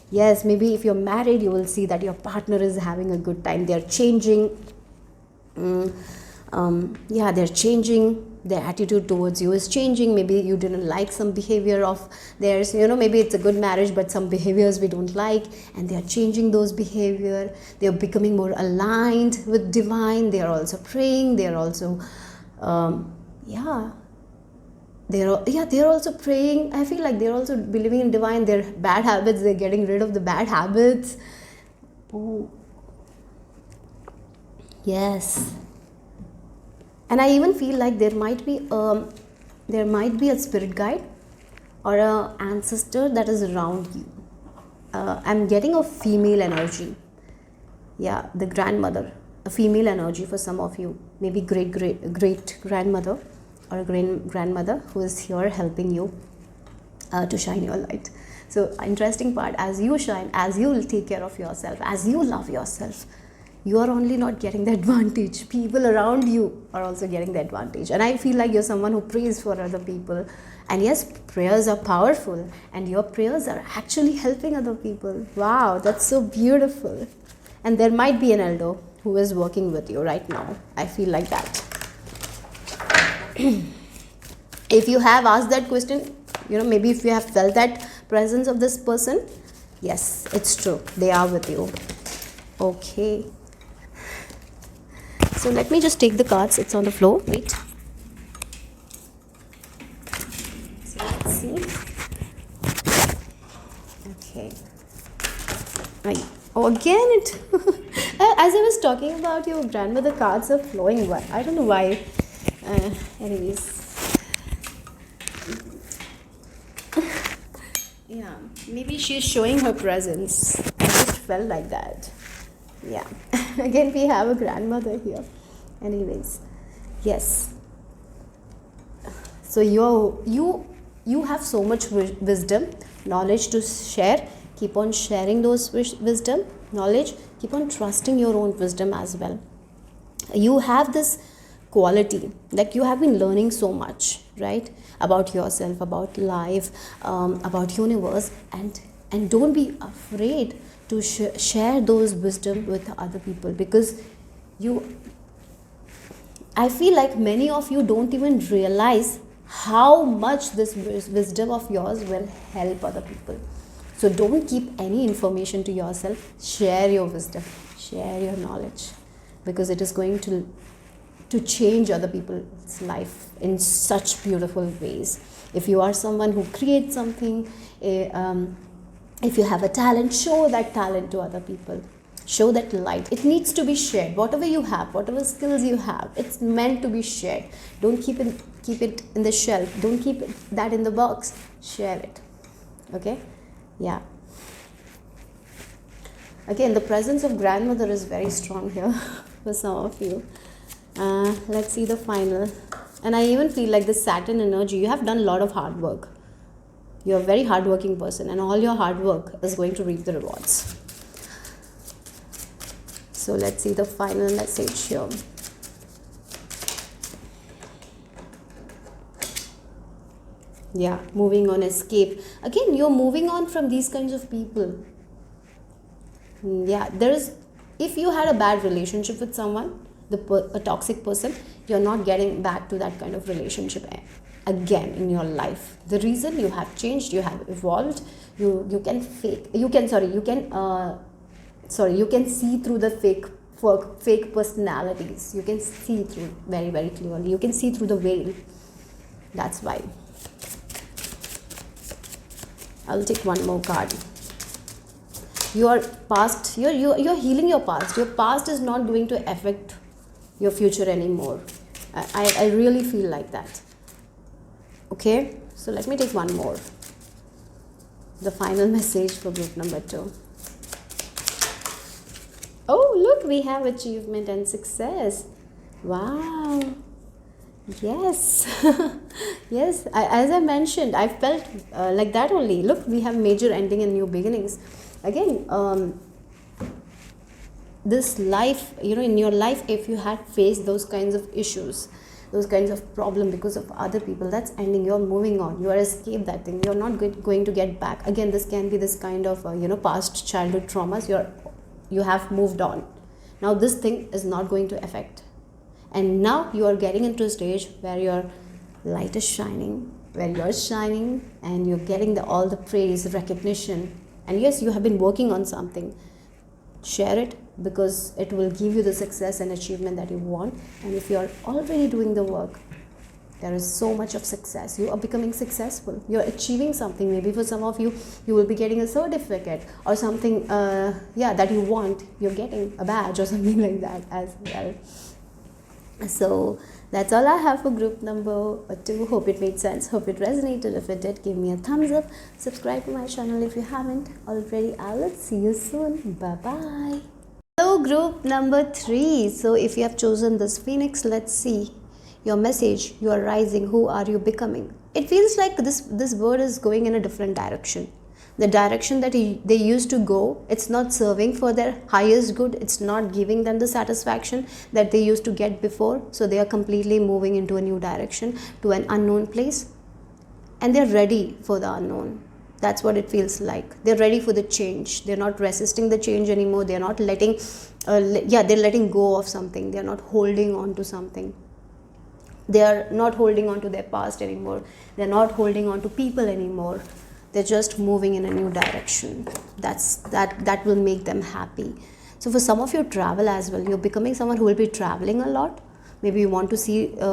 Yes, maybe if you're married, you will see that your partner is having a good time. They're changing. They're changing. Their attitude towards you is changing. Maybe you didn't like some behavior of theirs. Maybe it's a good marriage, but some behaviors we don't like, and they are changing those behavior. They are becoming more aligned with divine. They are also praying. They are also, they're also praying. I feel like they're also believing in divine. Their bad habits, they're getting rid of the bad habits. Oh, yes. And I even feel like there might be a spirit guide or an ancestor that is around you. I'm getting a female energy. Yeah, the grandmother, a female energy for some of you. Maybe great grandmother or grandmother who is here helping you to shine your light. So interesting part, as you shine, as you will take care of yourself, as you love yourself, you are only not getting the advantage. People around you are also getting the advantage. And I feel like you're someone who prays for other people. And yes, prayers are powerful, and your prayers are actually helping other people. Wow, that's so beautiful. And there might be an elder who is working with you right now. I feel like that. If you have asked that question, maybe if you have felt that presence of this person, yes, it's true. They are with you. Okay. So let me just take the cards. It's on the floor. Wait. So let's see. Okay. Right. Oh, again it. As I was talking about your grandmother, cards are flowing. Why? I don't know why. Anyways. Yeah. Maybe she's showing her presence. I just felt like that. Yeah. Again, we have a grandmother here. Anyways. Yes. So you have so much wisdom, knowledge to share. Keep on sharing those wisdom, knowledge. Keep on trusting your own wisdom as well. You have this quality, like you have been learning so much, right, about yourself, about life, about universe, and don't be afraid to share those wisdom with other people, because I feel like many of you don't even realize how much this wisdom of yours will help other people. So don't keep any information to yourself. Share your wisdom, share your knowledge, because it is going to change other people's life in such beautiful ways. If you are someone who creates something, if you have a talent, show that talent to other people. Show that light. It needs to be shared. Whatever you have, whatever skills you have, it's meant to be shared. Don't keep it in the shelf. Don't keep that in the box. Share it. Okay? Yeah. Again, the presence of grandmother is very strong here for some of you. Let's see the final. And I even feel like the Saturn energy, you have done a lot of hard work. You're a very hardworking person, and all your hard work is going to reap the rewards. So let's see the final message here. Yeah, moving on, escape. Again, you're moving on from these kinds of people. Yeah, if you had a bad relationship with someone, a toxic person, you're not getting back to that kind of relationship again in your life. The reason, you have changed, you have evolved, you can see through the fake personalities. You can see through very, very clearly. You can see through the veil. That's why. I'll take one more card. Your past, you're healing your past. Your past is not going to affect your future anymore. I really feel like that. Okay, so let me take one more. The final message for group number 2. Oh, look, we have achievement and success. Wow. Yes. Yes, as I mentioned, I felt like that only. Look, we have major ending and new beginnings. Again, this life, in your life, if you had faced those kinds of issues, those kinds of problem because of other people, that's ending. You're moving on. You are escaped that thing. You're not going to get back. Again, this can be this kind of, past childhood traumas. You have moved on. Now this thing is not going to affect. And now you are getting into a stage where your light is shining, where you're shining, and you're getting all the praise, recognition. And yes, you have been working on something. Share it, because it will give you the success and achievement that you want. And if you're already doing the work, there is so much of success. You are becoming successful. You're achieving something. Maybe for some of you, you will be getting a certificate or something that you want. You're getting a badge or something like that as well. So that's all I have for group number 2. Hope it made sense. Hope it resonated. If it did, give me a thumbs up. Subscribe to my channel if you haven't already. I'll see you soon. Bye-bye. Hello, group number 3. So if you have chosen this Phoenix, let's see your message. You are rising. Who are you becoming? It feels like this bird is going in a different direction. The direction that they used to go, it's not serving for their highest good. It's not giving them the satisfaction that they used to get before. So they are completely moving into a new direction, to an unknown place. And they're ready for the unknown. That's what it feels like. They're ready for the change. They're not resisting the change anymore. They're not letting, they're letting go of something. They're not holding on to something. They are not holding on to their past anymore. They're not holding on to people anymore. They're just moving in a new direction. That will make them happy. So for some of you, travel as well. You're becoming someone who will be traveling a lot. Maybe you want to see a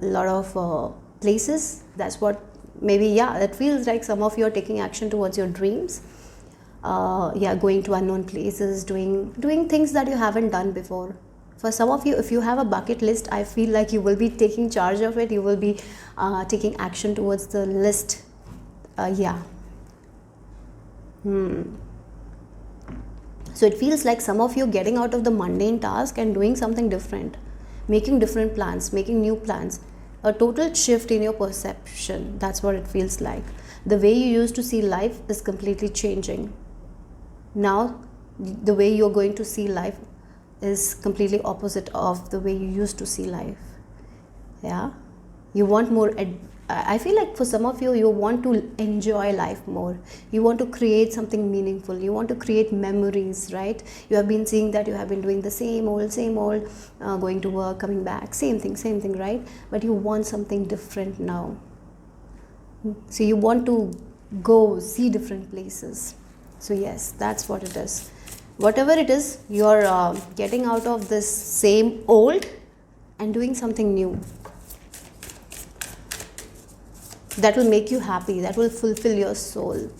lot of places. That's what, maybe, it feels like some of you are taking action towards your dreams. yeah, going to unknown places, doing things that you haven't done before. For some of you, if you have a bucket list, I feel like you will be taking charge of it. You will be taking action towards the list. Yeah. So it feels like some of you getting out of the mundane task and doing something different, making different plans, making new plans, a total shift in your perception. That's what it feels like. The way you used to see life is completely changing. Now, the way you're going to see life is completely opposite of the way you used to see life. Yeah, you want more. I feel like for some of you, you want to enjoy life more. You want to create something meaningful. You want to create memories, right? You have been seeing that you have been doing the same old, going to work, coming back, same thing, right? But you want something different now. So you want to go see different places. So yes, that's what it is. Whatever it is, you're getting out of this same old and doing something new. That will make you happy, that will fulfill your soul.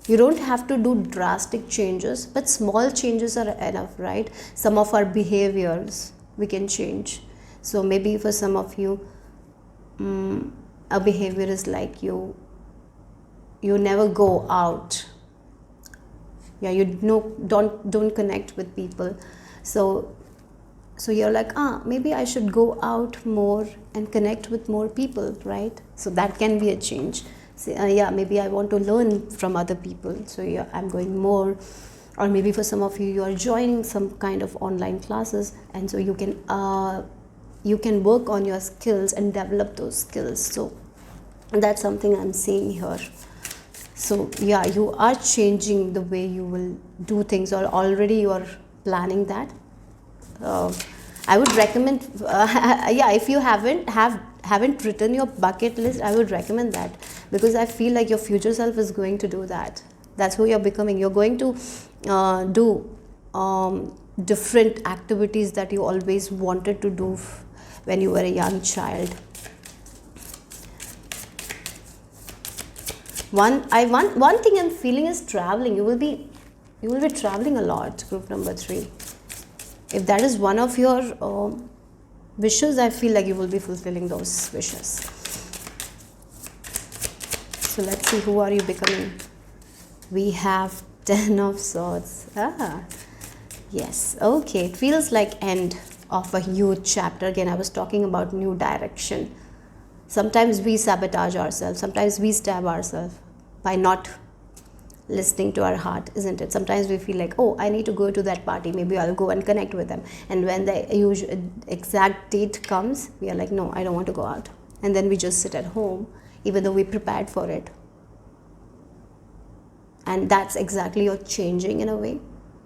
You don't have to do drastic changes, but small changes are enough, right? Some of our behaviors we can change. So maybe for some of you, a behavior is like you never go out. Yeah, you don't connect with people. So you're like, maybe I should go out more and connect with more people, right? So that can be a change. So, yeah, maybe I want to learn from other people. So yeah, I'm going more. Or maybe for some of you, you are joining some kind of online classes, and so you can work on your skills and develop those skills. So that's something I'm seeing here. So yeah, you are changing the way you will do things, or already you are planning that. I would recommend, yeah, if you haven't written your bucket list, I would recommend that, because I feel like your future self is going to do that. That's who you're becoming. You're going to do different activities that you always wanted to do when you were a young child. One thing I'm feeling is traveling. You will be traveling a lot, group number 3. If that is one of your wishes, I feel like you will be fulfilling those wishes. So let's see, who are you becoming? We have 10 of Swords. Yes, okay. It feels like end of a huge chapter. Again, I was talking about new direction. Sometimes we sabotage ourselves. Sometimes we stab ourselves by not listening to our heart, isn't it? Sometimes we feel like, oh, I need to go to that party, maybe I'll go and connect with them, and when the exact date comes, we are like, no, I don't want to go out, and then we just sit at home even though we prepared for it. And that's exactly your changing, in a way.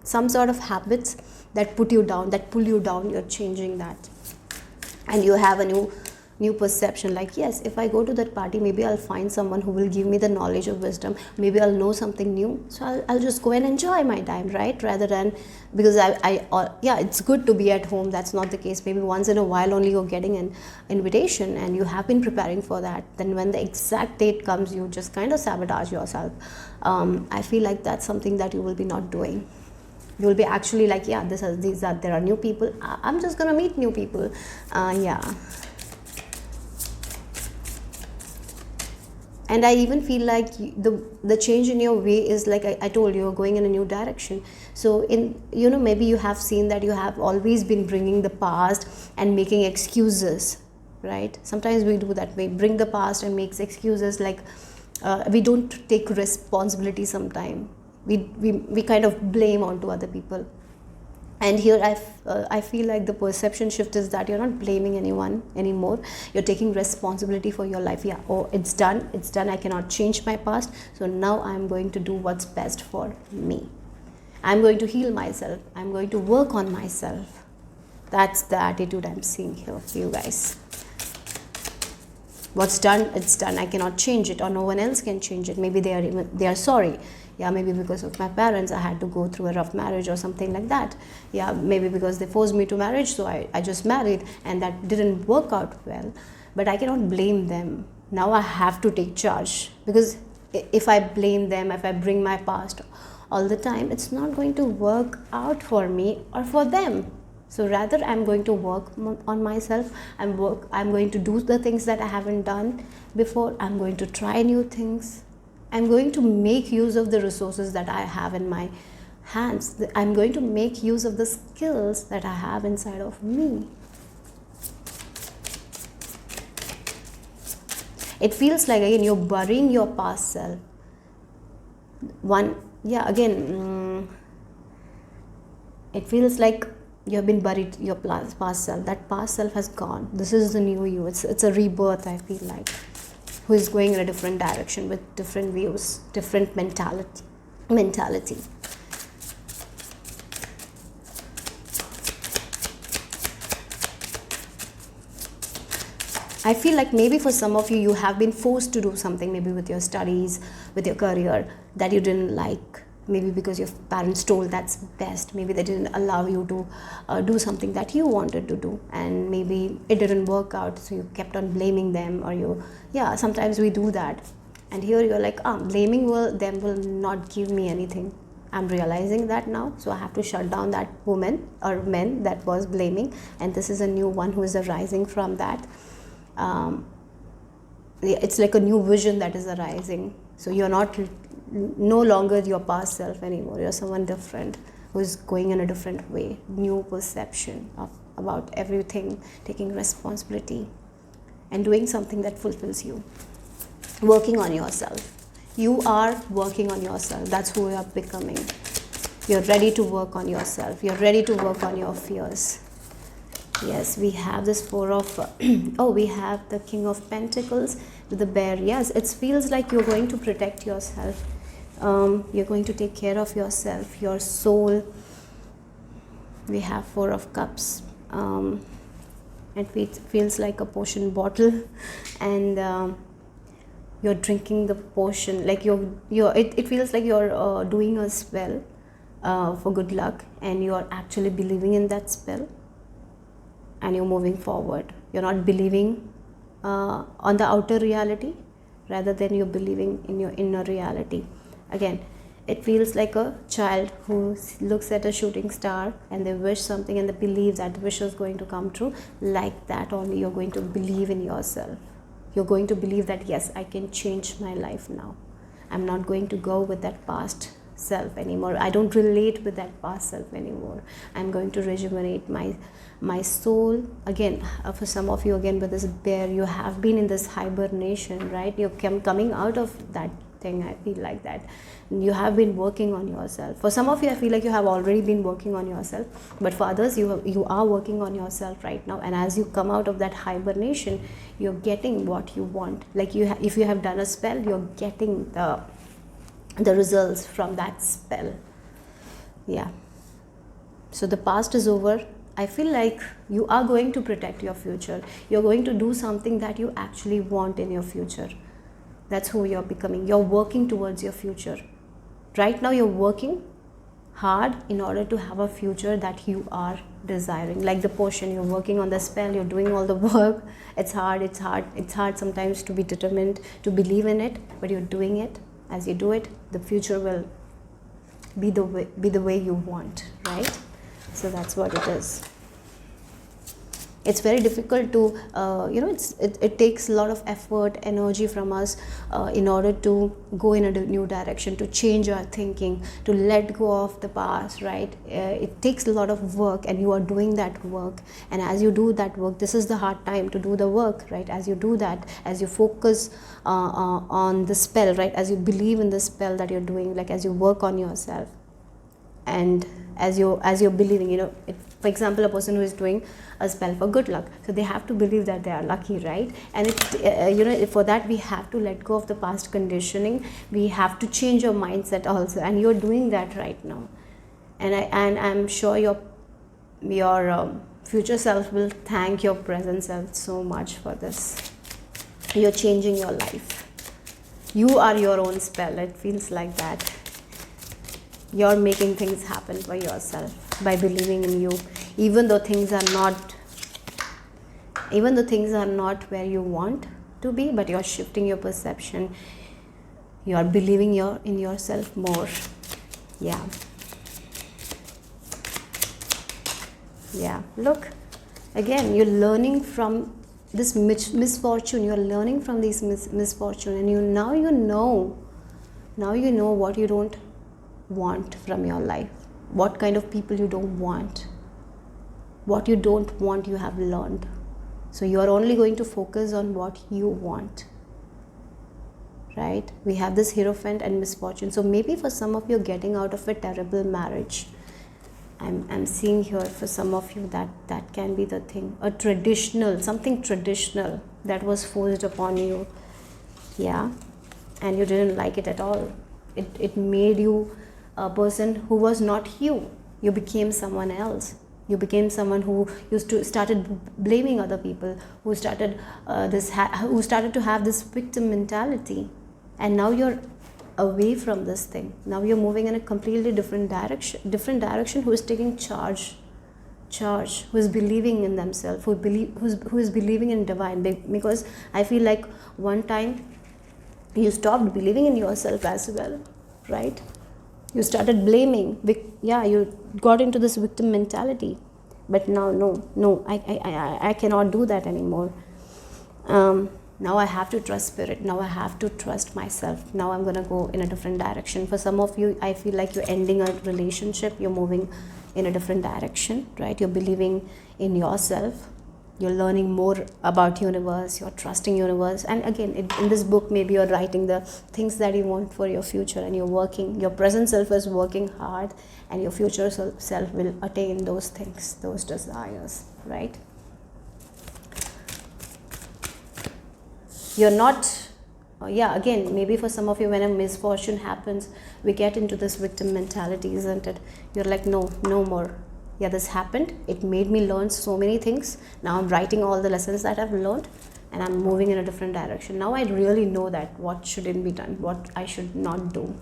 Some sort of habits that put you down, that pull you down, you're changing that, and you have a new perception, like, yes, if I go to that party, maybe I'll find someone who will give me the knowledge of wisdom, maybe I'll know something new, so I'll just go and enjoy my time, right? Rather than, because yeah, it's good to be at home. That's not the case. Maybe once in a while only you're getting an invitation and you have been preparing for that, then when the exact date comes, you just kind of sabotage yourself. I feel like that's something that you will be not doing. You will be actually like, yeah, there are new people, I'm just gonna meet new people. Yeah. And I even feel like the change in your way is like I told you, you're going in a new direction. So maybe you have seen that you have always been bringing the past and making excuses, right? Sometimes we do that. We bring the past and makes excuses, like we don't take responsibility sometimes. We kind of blame onto other people. And here I feel like the perception shift is that you're not blaming anyone anymore. You're taking responsibility for your life. Yeah, oh, it's done. I cannot change my past. So now I'm going to do what's best for me. I'm going to heal myself. I'm going to work on myself. That's the attitude I'm seeing here for you guys. What's done, it's done. I cannot change it, or no one else can change it. Maybe they are sorry. Yeah, maybe because of my parents, I had to go through a rough marriage or something like that. Yeah, maybe because they forced me to marriage, so I just married, and that didn't work out well. But I cannot blame them. now I have to take charge, because if I blame them, if I bring my past all the time, it's not going to work out for me or for them. So rather, I'm going to work on myself. I'm going to do the things that I haven't done before. I'm going to try new things. I'm going to make use of the resources that I have in my hands. I'm going to make use of the skills that I have inside of me. It feels like, again, you're burying your past self. It feels like you have been buried your past self. That past self has gone. This is the new you. It's a rebirth, I feel like, who is going in a different direction with different views, different mentality. I feel like maybe for some of you, you have been forced to do something, maybe with your studies, with your career, that you didn't like. Maybe because your parents told that's best. Maybe they didn't allow you to do something that you wanted to do. And maybe it didn't work out, so you kept on blaming them. Sometimes we do that. And here you're like, blaming them will not give me anything. I'm realizing that now, so I have to shut down that woman or men that was blaming. And this is a new one who is arising from that. It's like a new vision that is arising. So you're no longer your past self anymore. You're someone different who is going in a different way, new perception about everything, taking responsibility and doing something that fulfills you. Working on yourself. You are working on yourself. That's who you are becoming. You're ready to work on yourself. You're ready to work on your fears. Yes, we have this we have the King of Pentacles with the bear. Yes, it feels like you're going to protect yourself. You're going to take care of yourself, your soul. We have Four of Cups. It feels like a potion bottle, and you're drinking the potion. Like it feels like you're doing a spell for good luck, and you're actually believing in that spell. And you're moving forward. You're not believing on the outer reality, rather than you're believing in your inner reality. Again, it feels like a child who looks at a shooting star and they wish something and they believe that the wish is going to come true. Like that only, you're going to believe in yourself. You're going to believe that, yes, I can change my life now. I'm not going to go with that past self anymore. I don't relate with that past self anymore. I'm going to rejuvenate my soul. Again, for some of you, again, with this bear, you have been in this hibernation, right? You're coming out of that thing. I feel like that you have been working on yourself. For some of you, I feel like you have already been working on yourself, but for others, you are working on yourself right now. And as you come out of that hibernation, you're getting what you want. Like if you have done a spell, you're getting the results from that spell. Yeah, so the past is over. I feel like you are going to protect your future. You're going to do something that you actually want in your future. That's who you're becoming. You're working towards your future. Right now you're working hard in order to have a future that you are desiring. Like the potion, you're working on the spell, you're doing all the work. It's hard sometimes to be determined, to believe in it, but you're doing it. As you do it, the future will be the way you want, right? So that's what it is. It's very difficult to, it takes a lot of effort, energy from us in order to go in a new direction, to change our thinking, to let go of the past, right? It takes a lot of work, and you are doing that work. And as you do that work, this is the hard time to do the work, right? As you do that, as you focus on the spell, right? As you believe in the spell that you're doing, like as you work on yourself, and as you're believing, for example, a person who is doing a spell for good luck, so they have to believe that they are lucky, right? And for that we have to let go of the past conditioning. We have to change your mindset also, and you're doing that right now. And I'm sure your future self will thank your present self so much for this. You're changing your life. You are your own spell. It feels like that. You're making things happen for yourself by believing in you, even though things are not where you want to be, but you're shifting your perception. You are believing in yourself more. Yeah. Yeah, look, again, you're learning from this misfortune. You're learning from these misfortune, and now you know what you don't want from your life, what kind of people you don't want, what you don't want, you have learned. So you are only going to focus on what you want, right? We have this Hierophant and misfortune. So maybe for some of you, getting out of a terrible marriage, I'm seeing here for some of you that can be the thing. Something traditional that was forced upon you. Yeah. And you didn't like it at all. It made you a person who was not you. You became someone else. You became someone who started blaming other people, who started to have this victim mentality. And now you're away from this thing. Now you're moving in a completely different direction, who is taking charge, who is believing in themselves, who is believing in divine. Because I feel like one time you stopped believing in yourself as well, right? You started blaming. You got into this victim mentality. But now, no, I cannot do that anymore. Now I have to trust spirit. Now I have to trust myself. Now I'm going to go in a different direction. For some of you, I feel like you're ending a relationship. You're moving in a different direction, right? You're believing in yourself. You're learning more about universe. You're trusting universe. And again, in this book, maybe you're writing the things that you want for your future, and you're working. Your present self is working hard, and your future self will attain those things, those desires, right? You're not, again, maybe for some of you, when a misfortune happens, we get into this victim mentality, isn't it? You're like, no more. Yeah, this happened. It made me learn so many things. Now I'm writing all the lessons that I've learned, and I'm moving in a different direction. Now I really know that what shouldn't be done, what I should not do.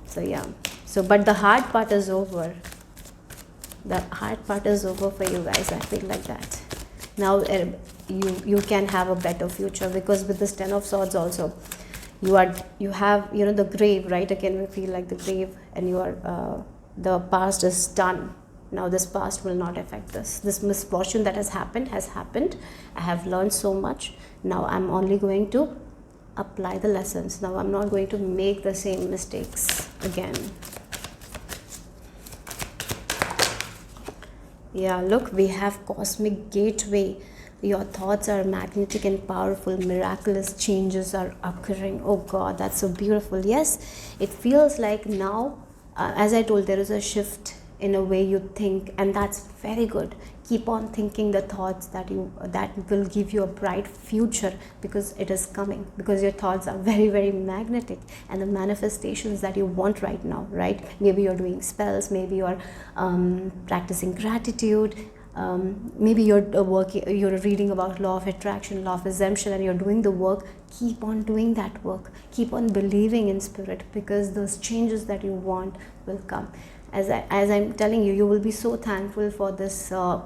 So yeah. But the hard part is over. The hard part is over for you guys. I feel like that. Now you can have a better future, because with this 10 of Swords also, you have the grave, right? Again, we feel like the grave, and the past is done. Now this past will not affect this misfortune that has happened. I have learned so much. Now I'm only going to apply the lessons. Now I'm not going to make the same mistakes again. Yeah, look, we have cosmic gateway. Your thoughts are magnetic and powerful. Miraculous changes are occurring. Oh God, that's so beautiful. Yes, it feels like now, as I told, there is a shift in a way you think, and that's very good. Keep on thinking the thoughts that will give you a bright future, because it is coming, because your thoughts are very, very magnetic, and the manifestations that you want right now, right? Maybe you're doing spells, maybe you're practicing gratitude, maybe you're reading about law of attraction, law of assumption, and you're doing the work. Keep on doing that work. Keep on believing in spirit, because those changes that you want will come. As I'm telling you, you will be so thankful for this self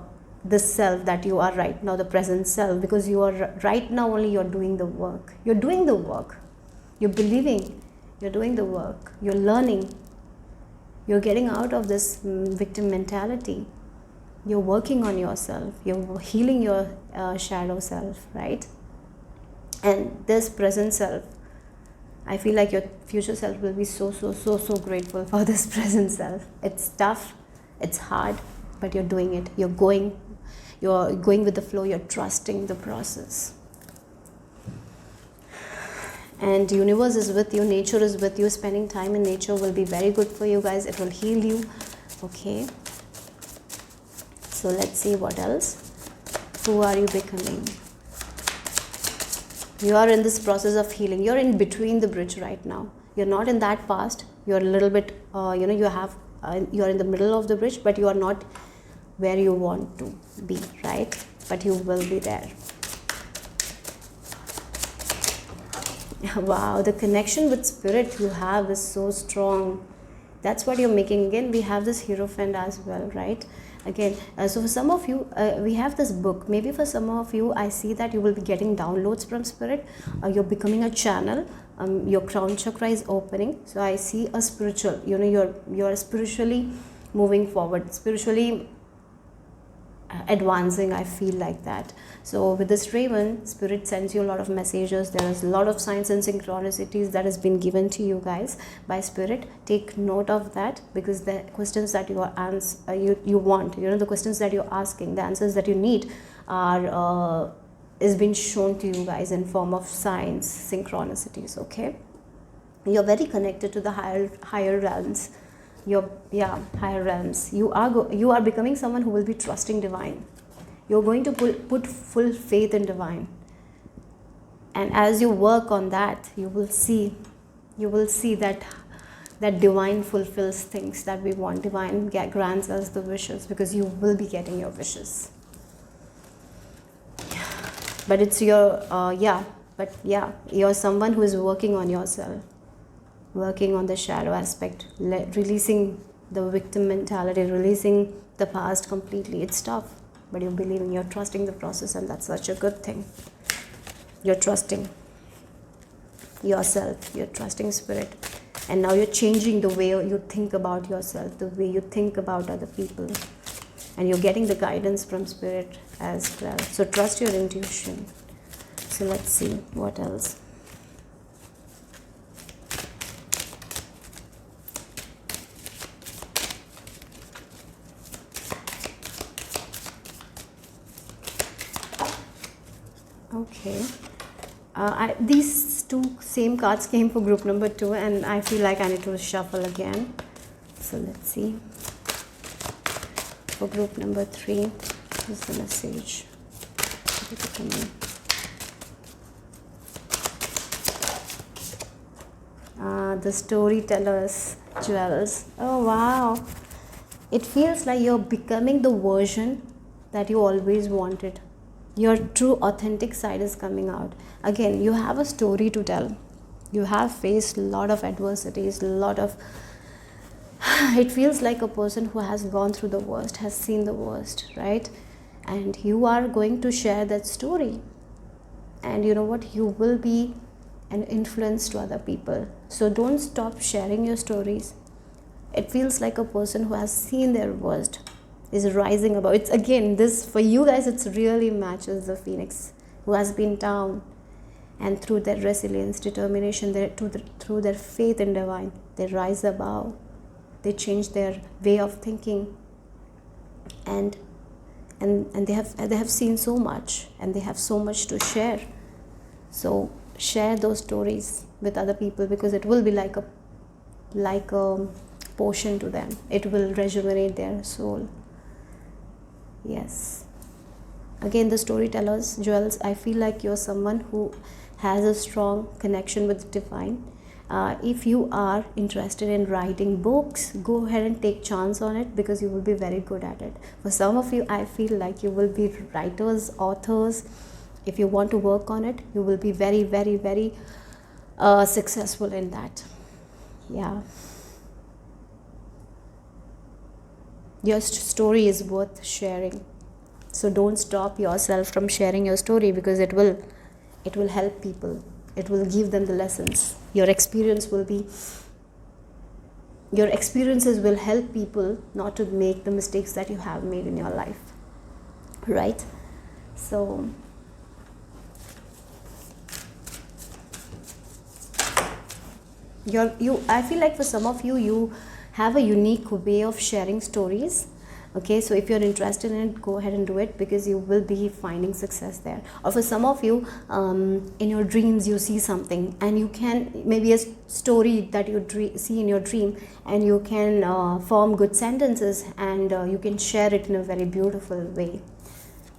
that you are right now, the present self, because you are right now only you're doing the work. You're doing the work. You're believing. You're doing the work. You're learning. You're getting out of this victim mentality. You're working on yourself. You're healing your shadow self, right? And this present self, I feel like your future self will be so grateful for this present self. It's tough, it's hard, but you're doing it. You're going with the flow. You're trusting the process. And the universe is with you. Nature is with you. Spending time in nature will be very good for you guys. It will heal you. Okay. So let's see what else. Who are you becoming? You are in this process of healing. You're in between the bridge right now. You're not in that past. You're a little bit, you're in the middle of the bridge, but you are not where you want to be, right? But you will be there. Wow, the connection with spirit you have is so strong. That's what you're making. Again, we have this Hierophant as well, right? Again, so for some of you, we have this book. Maybe for some of you, I see that you will be getting downloads from spirit. You're becoming a channel. Your crown chakra is opening. So I see a spiritual, you're spiritually moving forward, spiritually advancing. I feel like that. So with this raven, spirit sends you a lot of messages. There is a lot of signs and synchronicities that has been given to you guys by spirit. Take note of that, because the questions that you are you want, the questions that you're asking, the answers that you need are is being shown to you guys in form of signs, synchronicities. Okay, you're very connected to the higher realms. Higher realms. You are becoming someone who will be trusting divine. You're going to put full faith in divine, and as you work on that, you will see that divine fulfills things that we want. Divine grants us the wishes, because you will be getting your wishes. But it's your you're someone who is working on yourself, working on the shadow aspect, releasing the victim mentality, releasing the past completely. It's tough, but you're believing, you're trusting the process, and that's such a good thing. You're trusting yourself, you're trusting spirit, and now you're changing the way you think about yourself, the way you think about other people, and you're getting the guidance from spirit as well. So trust your intuition. So let's see what else. Okay, these two same cards came for group number 2, and I feel like I need to shuffle again. So let's see. For group number 3, what's the message? The storytellers, jewels. Oh wow! It feels like you're becoming the version that you always wanted. Your true authentic side is coming out. Again, you have a story to tell. You have faced a lot of adversities, it feels like a person who has gone through the worst, has seen the worst, right? And you are going to share that story. And you know what? You will be an influence to other people. So don't stop sharing your stories. It feels like a person who has seen their worst is rising above. It's again, this for you guys, it's really matches the phoenix who has been down, and through their resilience, determination, through their faith in divine, they rise above. They change their way of thinking, and they have seen so much, and they have so much to share. So share those stories with other people, because it will be like a potion to them. It will rejuvenate their soul. Yes. Again, the storytellers, jewels, I feel like you're someone who has a strong connection with divine. If you are interested in writing books, go ahead and take chance on it, because you will be very good at it. For some of you, I feel like you will be writers, authors. If you want to work on it, you will be very, very, very successful in that. Yeah. Your story is worth sharing. So don't stop yourself from sharing your story, because it will help people. It will give them the lessons. Your experiences will help people not to make the mistakes that you have made in your life. Right? So I feel like for some of you, you have a unique way of sharing stories. Okay, so if you're interested in it, go ahead and do it, because you will be finding success there. Or for some of you, in your dreams you see something, and you can, maybe a story that you see in your dream, and you can form good sentences, and you can share it in a very beautiful way.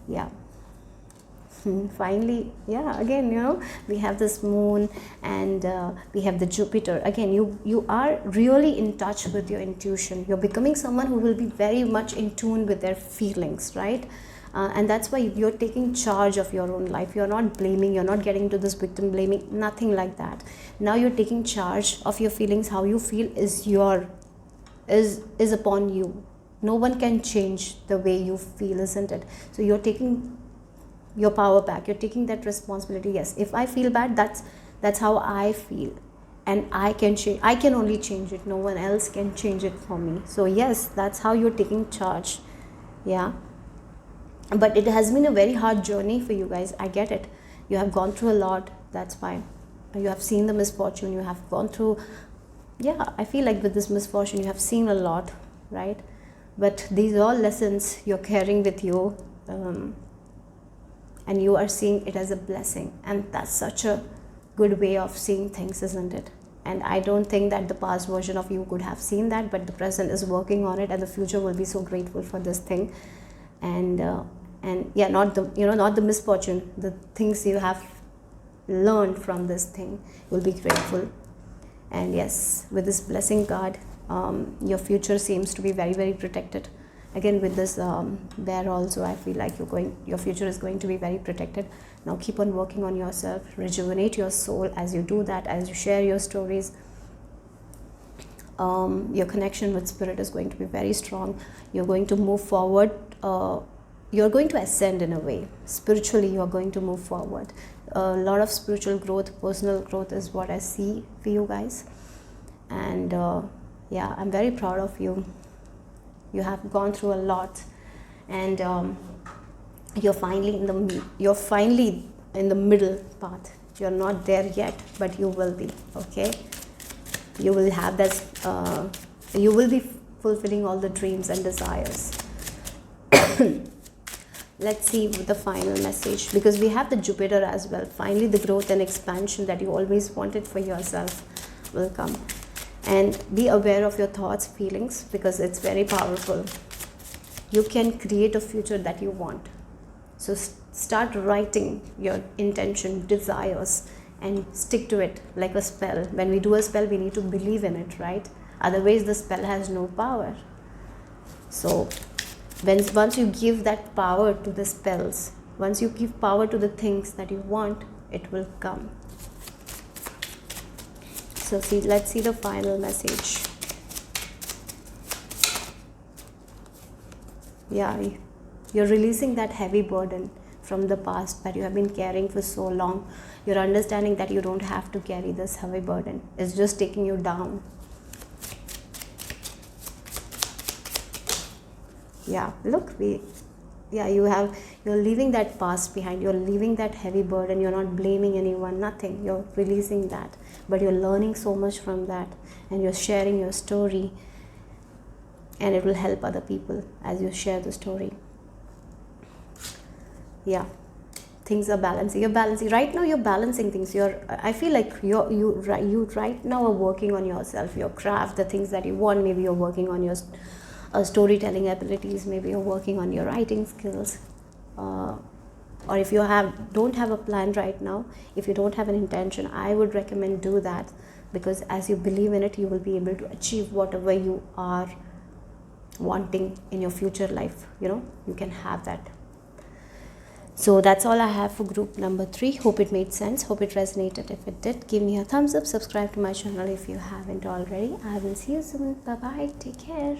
Yeah. Finally, yeah, again, we have this moon, and we have the Jupiter. Again, you are really in touch with your intuition. You're becoming someone who will be very much in tune with their feelings, right? And that's why you're taking charge of your own life. You're not blaming, you're not getting into this victim blaming, nothing like that. Now you're taking charge of your feelings. How you feel is upon you. No one can change the way you feel, isn't it? So you're taking your power back, you're taking that responsibility. Yes, if I feel bad, that's how I feel, and I can change, I can only change it, no one else can change it for me. So yes, that's how you're taking charge. Yeah, but it has been a very hard journey for you guys, I get it. You have gone through a lot, that's fine. You have seen the misfortune, you have gone through, yeah, I feel like with this misfortune you have seen a lot, right? But these are all lessons you're carrying with you, and you are seeing it as a blessing, and that's such a good way of seeing things, isn't it? And I don't think that the past version of you could have seen that, but the present is working on it, and the future will be so grateful for this thing. And yeah, not the, you know, not the misfortune, the things you have learned from this thing, will be grateful. And yes, with this blessing card, your future seems to be very, very protected. Again, with this bear also, I feel like your future is going to be very protected. Now keep on working on yourself, rejuvenate your soul as you do that, as you share your stories. Your connection with spirit is going to be very strong. You're going to move forward. You're going to ascend in a way. Spiritually, you're going to move forward. A lot of spiritual growth, personal growth is what I see for you guys. And yeah, I'm very proud of you. You have gone through a lot, and you're finally in the middle path. You're not there yet, but you will be. Okay, you will have this. You will be fulfilling all the dreams and desires. Let's see the final message, because we have the Jupiter as well. Finally, the growth and expansion that you always wanted for yourself will come. And be aware of your thoughts, feelings, because it's very powerful. You can create a future that you want. So start writing your intention, desires, and stick to it like a spell. When we do a spell, we need to believe in it, right? Otherwise, the spell has no power. So once you give that power to the spells, once you give power to the things that you want, it will come. So let's see the final message. Yeah, you're releasing that heavy burden from the past that you have been carrying for so long. You're understanding that you don't have to carry this heavy burden. It's just taking you down. Yeah, look, you're leaving that past behind. You're leaving that heavy burden. You're not blaming anyone, nothing. You're releasing that, but you're learning so much from that, and you're sharing your story, and it will help other people as you share the story. Yeah, things are balancing. You're balancing right now. You're balancing things. I feel like you right now are working on yourself, your craft, the things that you want. Maybe you're working on your storytelling abilities, maybe you're working on your writing skills, or if you don't have a plan right now, if you don't have an intention, I would recommend do that, because as you believe in it, you will be able to achieve whatever you are wanting in your future life. You can have that. So that's all I have for group number 3. Hope it made sense, hope it resonated. If it did, give me a thumbs up, subscribe to my channel if you haven't already. I will see you soon. Bye bye, take care.